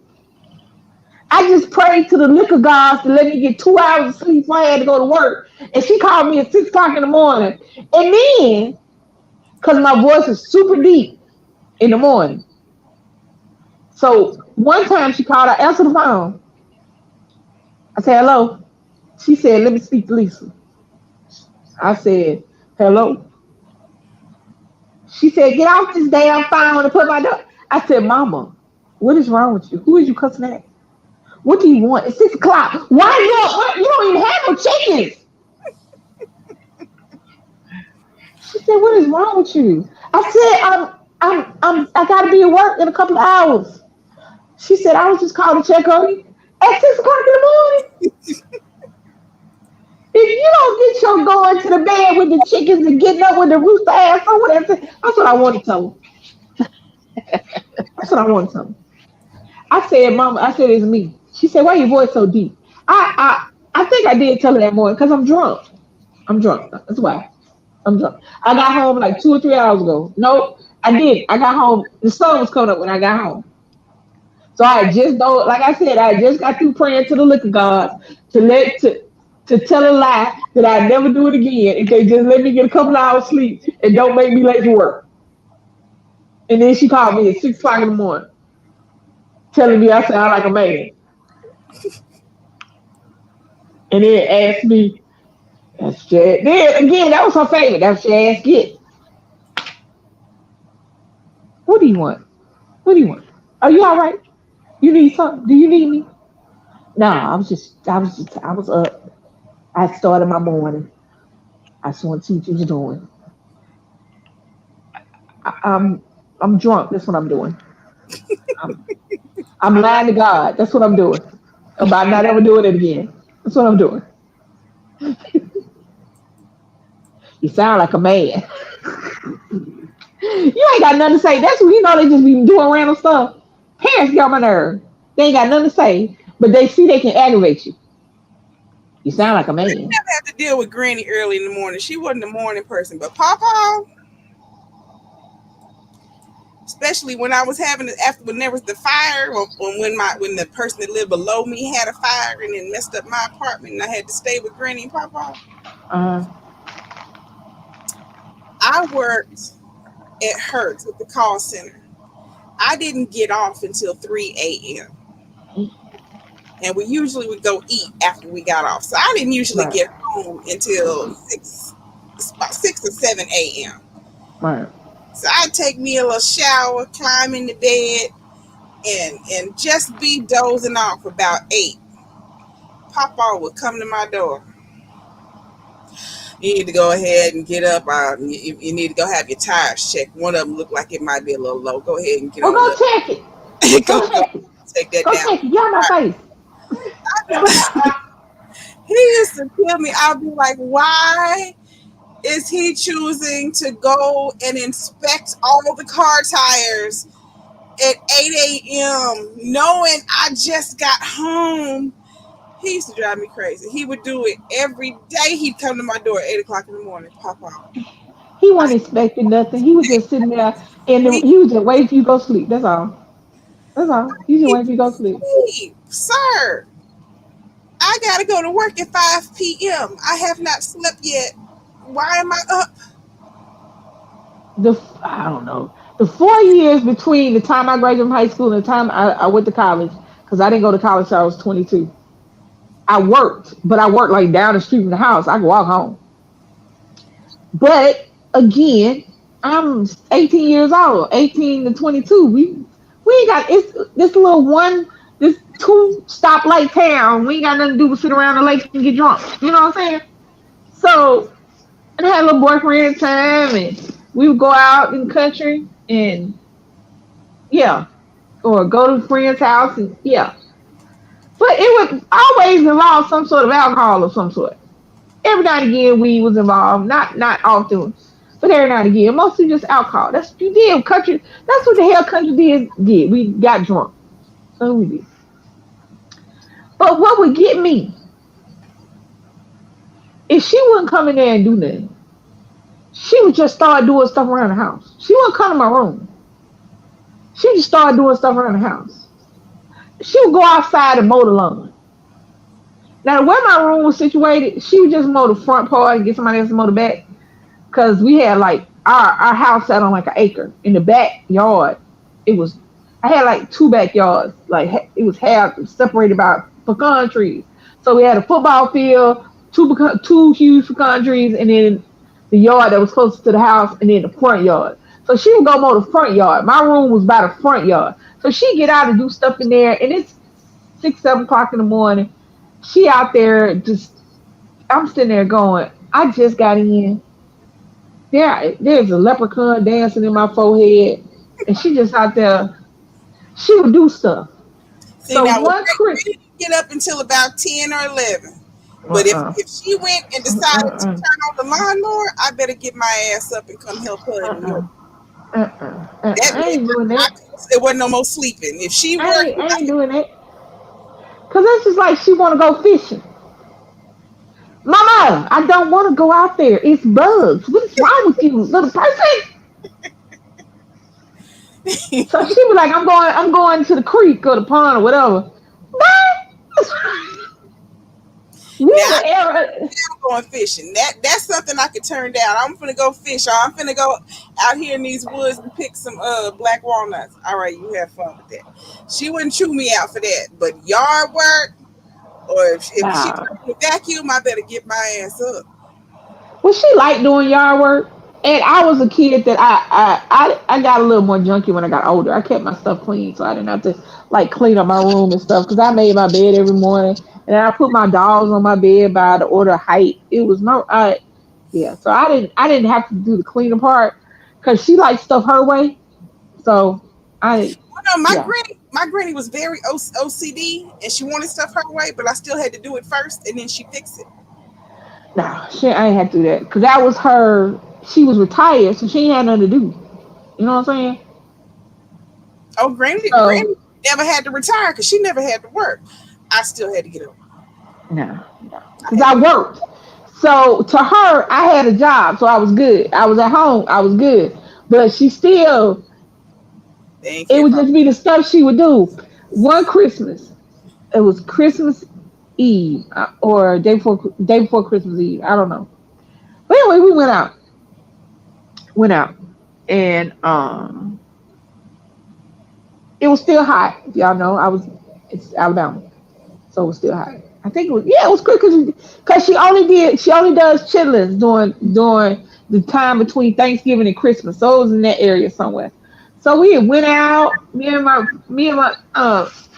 I just prayed to the liquor gods to let me get 2 hours of sleep before I had to go to work. And she called me at 6 o'clock in the morning. And then, because my voice is super deep in the morning. So one time she called, I answered the phone. I said, "Hello." She said, "Let me speak to Lisa." I said, "Hello." She said, "Get off this damn phone and put my door." I said, "Mama, what is wrong with you? Who is you cussing at? What do you want? It's 6 o'clock. Why you don't even have no chickens?" She said, "What is wrong with you?" I said, I gotta be at work in a couple of hours." She said, "I was just calling to check on you at 6 o'clock in the morning. If you don't get your going to the bed with the chickens and getting up with the rooster ass or whatever." That's what I wanted to tell her. That's what I wanted to tell her. I said, "Mama," I said, "It's me." She said, "Why your voice so deep?" I think I did tell her that morning because I'm drunk. I'm drunk. That's why. I'm drunk. I got home like 2 or 3 hours ago. Nope, I did. I got home. The sun was coming up when I got home. So I just don't, like I said, I just got through praying to the liquor gods to let to tell a lie that I'd never do it again if they just let me get a couple hours sleep and don't make me late to work. And then she called me at 6 o'clock in the morning, telling me I sound like a man, and then asked me, "That's Jazz." Then again, that was her favorite. That's Jazz. Get. What do you want? What do you want? Are you all right? You need something? Do you need me? No, I was up. I started my morning. I just want to see what you was doing. I, I'm I'm drunk. That's what I'm doing. I'm I'm lying to God. That's what I'm doing. About not ever doing it again. That's what I'm doing. You sound like a man. You ain't got nothing to say. That's what you know. They just be doing random stuff. Parents get on my nerve. They ain't got nothing to say, but they see they can aggravate you. You sound like a man. Never have to deal with Granny early in the morning. She wasn't a morning person, but Papa, especially when I was having it after when there was the fire, or when the person that lived below me had a fire and it messed up my apartment, and I had to stay with Granny and Papa. Uh, I worked at Hertz at the call center. I didn't get off until 3 a.m. And we usually would go eat after we got off. So I didn't usually Right. get home until 6, about 6 or 7 a.m. Right. So I'd take me a little shower, climb in the bed, and just be dozing off about 8. Papa would come to my door. You need to go ahead and get up. You need to go have your tires checked. One of them looked like it might be a little low. Go ahead and get Well, on go up. check it. go, Go go check it. take that Go down. check it. Get out my face. He used to kill me. I'll be like, why is he choosing to go and inspect all the car tires at 8 a.m. knowing I just got home? He used to drive me crazy. He would do it every day. He'd come to my door at 8 o'clock in the morning, pop out. He I wasn't expecting nothing. He was just sitting there and we he was just waiting for you to go sleep. That's all. That's all. He just need waiting for to you to go sleep. sleep, sir. I gotta go to work at 5 p.m. I have not slept yet. Why am I up? I don't know. The 4 years between the time I graduated from high school and the time I went to college, because I didn't go to college till I was 22. I worked, but I worked like down the street from the house. I could walk home. But again, I'm 18 years old, 18 to 22. We ain't got it's this little one, this two stoplight town. We ain't got nothing to do but sit around the lake and get drunk. You know what I'm saying? So and I had a little boyfriend at the time, and we would go out in the country and yeah, or go to a friend's house and yeah. But it would always involve some sort of alcohol of some sort. Every now and again, weed was involved. Not often, but every now and again. Mostly just alcohol. That's what you did. Country. That's what the hell country did. We got drunk. So we did. But what would get me if she wouldn't come in there and do nothing. She would just start doing stuff around the house. She wouldn't come to my room. She just started doing stuff around the house. She would go outside and mow the lawn. Now, where my room was situated, she would just mow the front part and get somebody else to mow the back. Because we had like our house sat on like an acre. In the backyard, it was I had like two backyards. Like it was half separated by pecan trees. So we had a football field, two huge pecan trees, and then the yard that was closest to the house, and then the front yard. So she would go mow the front yard. My room was by the front yard. So she get out and do stuff in there, and it's 6, 7 o'clock in the morning. She out there just I'm sitting there going, I just got in. There's a leprechaun dancing in my forehead, and she just out there. She would do stuff. See, So now we one Chris, didn't get up until about 10 or 11. But uh-uh, if she went and decided to uh-uh, turn on the lawnmower, I better get my ass up and come help her in the uh-uh, yard. That I meant ain't doing that. there wasn't no more sleeping. If she worked, I ain't doing that. Cause it's just like she want to go fishing. Mama, I don't want to go out there. It's bugs. What's wrong with you, little person? So she was like, I'm going to the creek or the pond or whatever. We now the era. I'm going fishing. That's something I could turn down. I'm finna go fish. Or I'm finna go out here in these woods and pick some black walnuts. All right, you have fun with that. She wouldn't chew me out for that. But yard work, or if she Nah. told me to vacuum, I better get my ass up. Well, she liked doing yard work, and I was a kid that I got a little more junky when I got older. I kept my stuff clean, so I didn't have to like clean up my room and stuff because I made my bed every morning, and I put my dolls on my bed by the order of height. It was no, yeah. So I didn't have to do the cleaning part because she liked stuff her way. So I, Well, no, yeah, my granny was very OCD, and she wanted stuff her way, but I still had to do it first, and then she fixed it. nah, I ain't had to do that because that was her. She was retired, so she ain't had nothing to do. You know what I'm saying? Oh, So granny never had to retire because she never had to work. I still had to get up. no, I because had I to. worked. So to her, I had a job, so I was good. I was at home, I was good. But she still, They ain't it kept would her. just be the stuff she would do. One Christmas, it was Christmas Eve or day before Christmas Eve. I don't know. But anyway, we went out. Went out, and it was still hot. If y'all know, it's Alabama, so it was still hot. I think it was, yeah, it was quick because she only does chitlins during the time between Thanksgiving and Christmas. So it was in that area somewhere. So we went out, me and my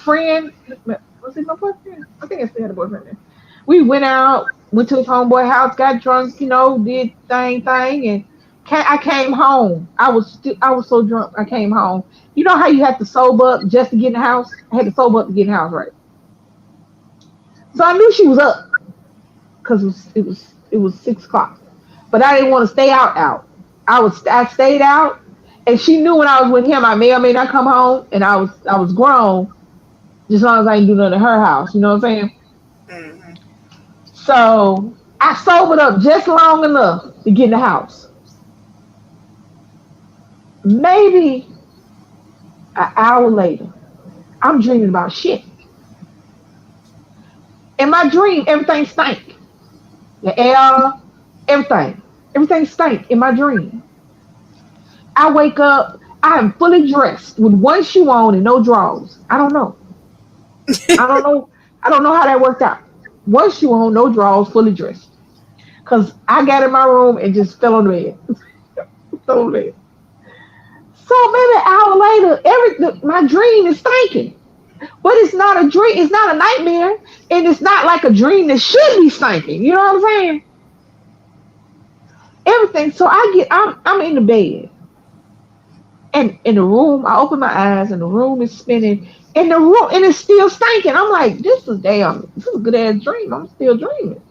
friend, was it my boyfriend? I think I still had a boyfriend then. We went out, went to his homeboy house, got drunk, did thing, and I came home. I was so drunk. I came home. You know how you have to sober up just to get in the house? I had to sober up to get in the house, right? So I knew she was up because it was 6 o'clock. But I didn't want to stay out. I stayed out, and she knew when I was with him, I may or may not come home, and I was grown, just as long as I didn't do nothing at her house. You know what I'm saying? Hmm. So I sobered up just long enough to get in the house. Maybe an hour later, I'm dreaming about shit. In my dream, everything stank. The air, everything. Everything stank in my dream. I wake up, I am fully dressed with one shoe on and no drawers. I don't know. I don't know. I don't know how that worked out. One shoe on, no drawers, fully dressed. Cause I got in my room and just fell on the bed. fell on the bed. So maybe an hour later, my dream is stinking. But it's not a dream. It's not a nightmare, and it's not like a dream that should be stinking. You know what I'm saying? Everything. So I'm in the bed, and in the room, I open my eyes, and the room is spinning, and the room and it's still stinking. I'm like, this is a good ass dream. I'm still dreaming.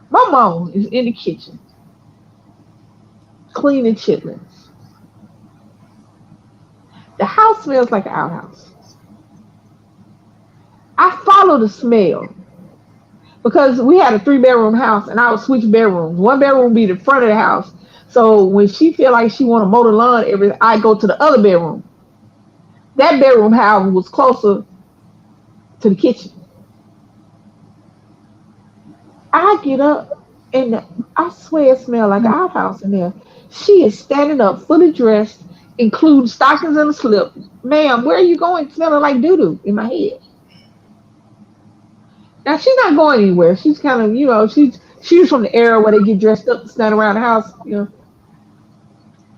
My mom is in the kitchen cleaning chitlins. The house smells like an outhouse. I follow the smell because we had a 3 bedroom house, and I would switch bedrooms. One bedroom would be the front of the house. So when she feel like she want to mow the lawn, I go to the other bedroom. That bedroom, however, was closer to the kitchen. I get up, and I swear it smelled like an outhouse in there. She is standing up, fully dressed, including stockings and a slip. Ma'am, where are you going? Smelling like doo doo in my head. Now she's not going anywhere. She's kind of, she's from the era where they get dressed up and stand around the house.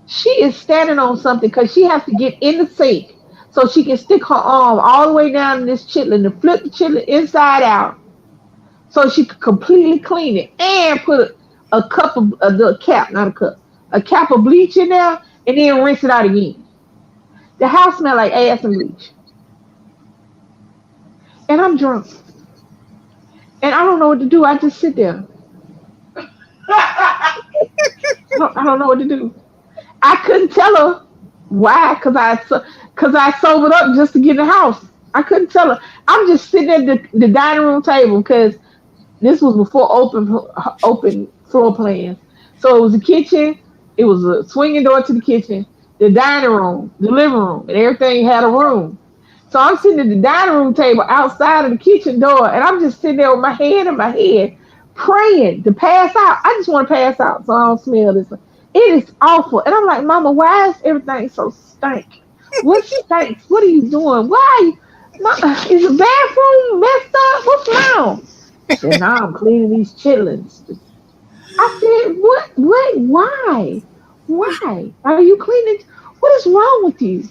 She is standing on something because she has to get in the sink so she can stick her arm all the way down in this chitlin to flip the chitlin inside out so she could completely clean it and put a cup of the cap, not a cup, a cap of bleach in there and then rinse it out again. The house smelled like ass and bleach, and I'm drunk and I don't know what to do. I just sit there. I don't know what to do. I couldn't tell her why, cause I sobered up just to get in the house. I couldn't tell her. I'm just sitting at the dining room table because this was before open floor plans. So it was a kitchen. It was a swinging door to the kitchen, the dining room, the living room, and everything had a room. So I'm sitting at the dining room table outside of the kitchen door, and I'm just sitting there with my hand in my head, praying to pass out. I just want to pass out so I don't smell this. It is awful. And I'm like, Mama, why is everything so stank? What stinks? What are you doing? Why? Is the bathroom messed up? What's wrong? She said, now I'm cleaning these chitlins. I said, what? Wait, why? Why are you cleaning? What is wrong with you?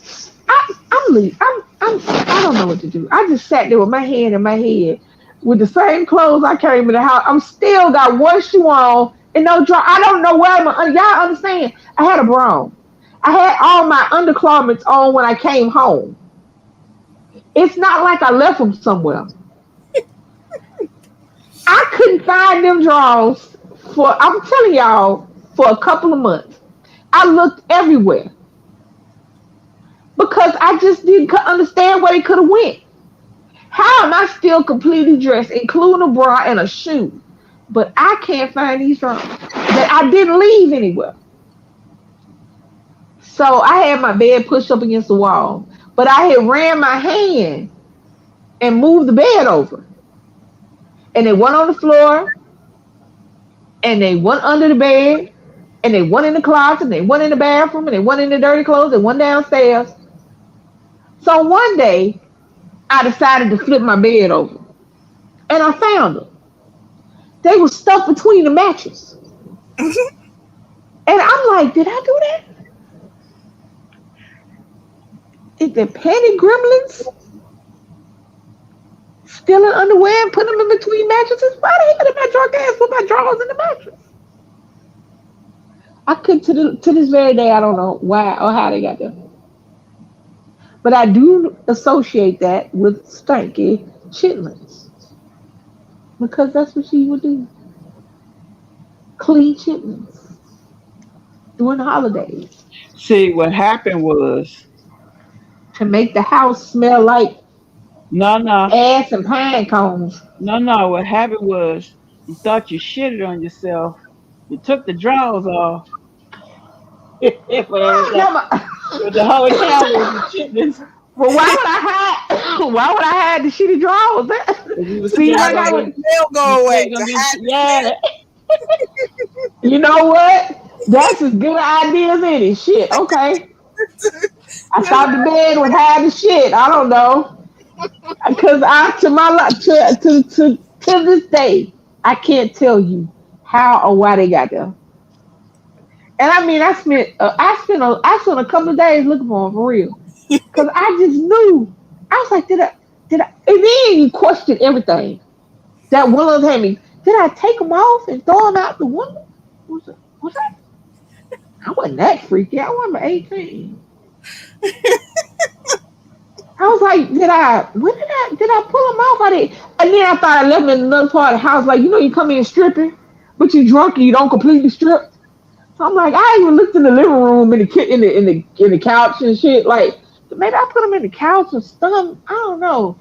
I'm leaving. I don't know what to do. I just sat there with my hand in my head with the same clothes I came in the house. I'm still got one shoe on and no dry. I don't know where y'all understand. I had a bra. I had all my undergarments on when I came home. It's not like I left them somewhere. I couldn't find them drawers I'm telling y'all, for a couple of months. I looked everywhere because I just didn't understand where they could have went. How am I still completely dressed, including a bra and a shoe, but I can't find these drawers that I didn't leave anywhere? So I had my bed pushed up against the wall, but I had ran my hand and moved the bed over, and they went on the floor, and they went under the bed, And they one in the closet, and they one in the bathroom, and they one in the dirty clothes, and one downstairs. So one day, I decided to flip my bed over, and I found them. They were stuffed between the mattress. And I'm like, did I do that? Is the panty gremlins stealing underwear and putting them in between mattresses? Why the hell did my drunk ass put my drawers in the mattress? I could to this very day I don't know why or how they got there. But I do associate that with stanky chitlins. Because that's what she would do. Clean chitlins. During the holidays. See, what happened was, To make the house smell like no, no, ass and pine cones. no, no. What happened was, you thought you shitted on yourself. You took the drawers off. No, But the whole town was chitlins. well, why would I hide the shitty drawers? You was See, scared like I gonna would, get, They'll you go away scared to gonna hide get, the smell. yeah. you know what? That's as good an idea as any. Shit, okay. I thought the bed would hide the shit. I don't know. Because to this day, I can't tell you how or why they got there. And I mean, I spent a couple of days looking for them for real. Cause I just knew. I was like, did I? And then you question everything. That one of them had me. Did I take them off and throw them out the window? Was that? I wasn't that freaky. I wasn't 18. I was like, did I pull them off? I did. And then I thought I left them in another part of the house. Like, you come in stripping, but you're drunk and you don't completely strip. So I'm like, I even looked in the living room in the couch and shit. Like, maybe I put them in the couch or stuff. I don't know.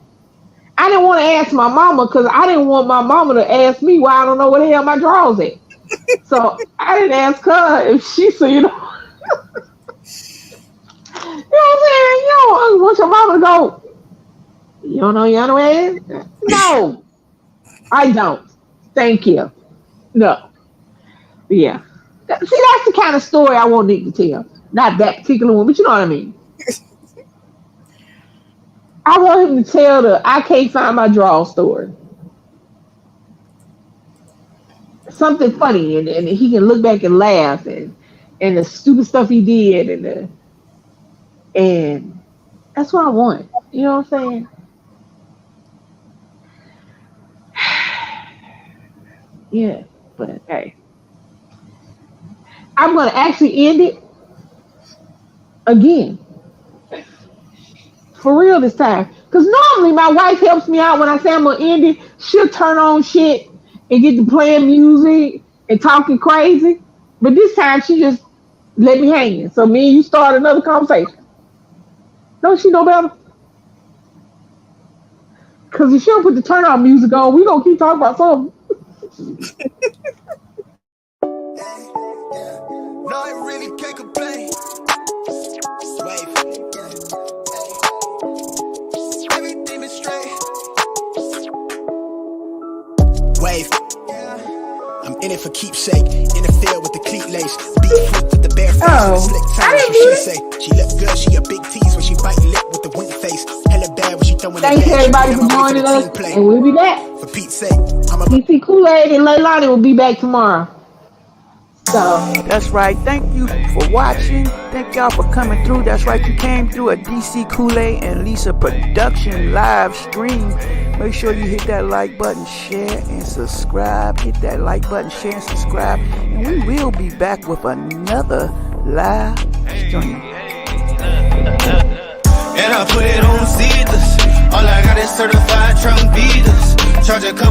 I didn't want to ask my mama because I didn't want my mama to ask me why I don't know where the hell my drawers at. So I didn't ask her if she said, you know what I'm saying? I want your mama to go, you don't know your underwear? No, I don't. Thank you. No. Yeah. See, that's the kind of story I want Nick to tell. Not that particular one, but you know what I mean. I want him to tell the I can't find my draw story. Something funny, and he can look back and laugh, and the stupid stuff he did, and that's what I want. You know what I'm saying? Yeah, but hey, I'm gonna actually end it again. For real this time. Because normally my wife helps me out when I say I'm going to end it. She'll turn on shit and get to playing music and talking crazy. But this time she just let me hang. So me and you start another conversation. Don't she know better? Because if she don't put the turn on music on, we going to keep talking about something. No, I really can't complain. Wave. Everything is straight. Wave. I'm in it for keepsake. In the field with the cleat lace. Beat fruit with the bare face. Oh, Slick I tongue, didn't she do it. say. She look good, she a big tease when she bite lip with the wink face. Hella bad when she throwing Thanks the everybody for joining us. And we'll be back. For Pete's sake, I'm a DC Kool-Aid and Leilani will be back tomorrow. So, That's right. Thank you for watching. Thank y'all for coming through. That's right. You came through a DC Kool-Aid and Lisa production live stream. Make sure you hit that like button, share, and subscribe. Hit that like button, share, and subscribe. And we will be back with another live stream. and I put it on seedless. All I got is certified trunk beaters. Charge a couple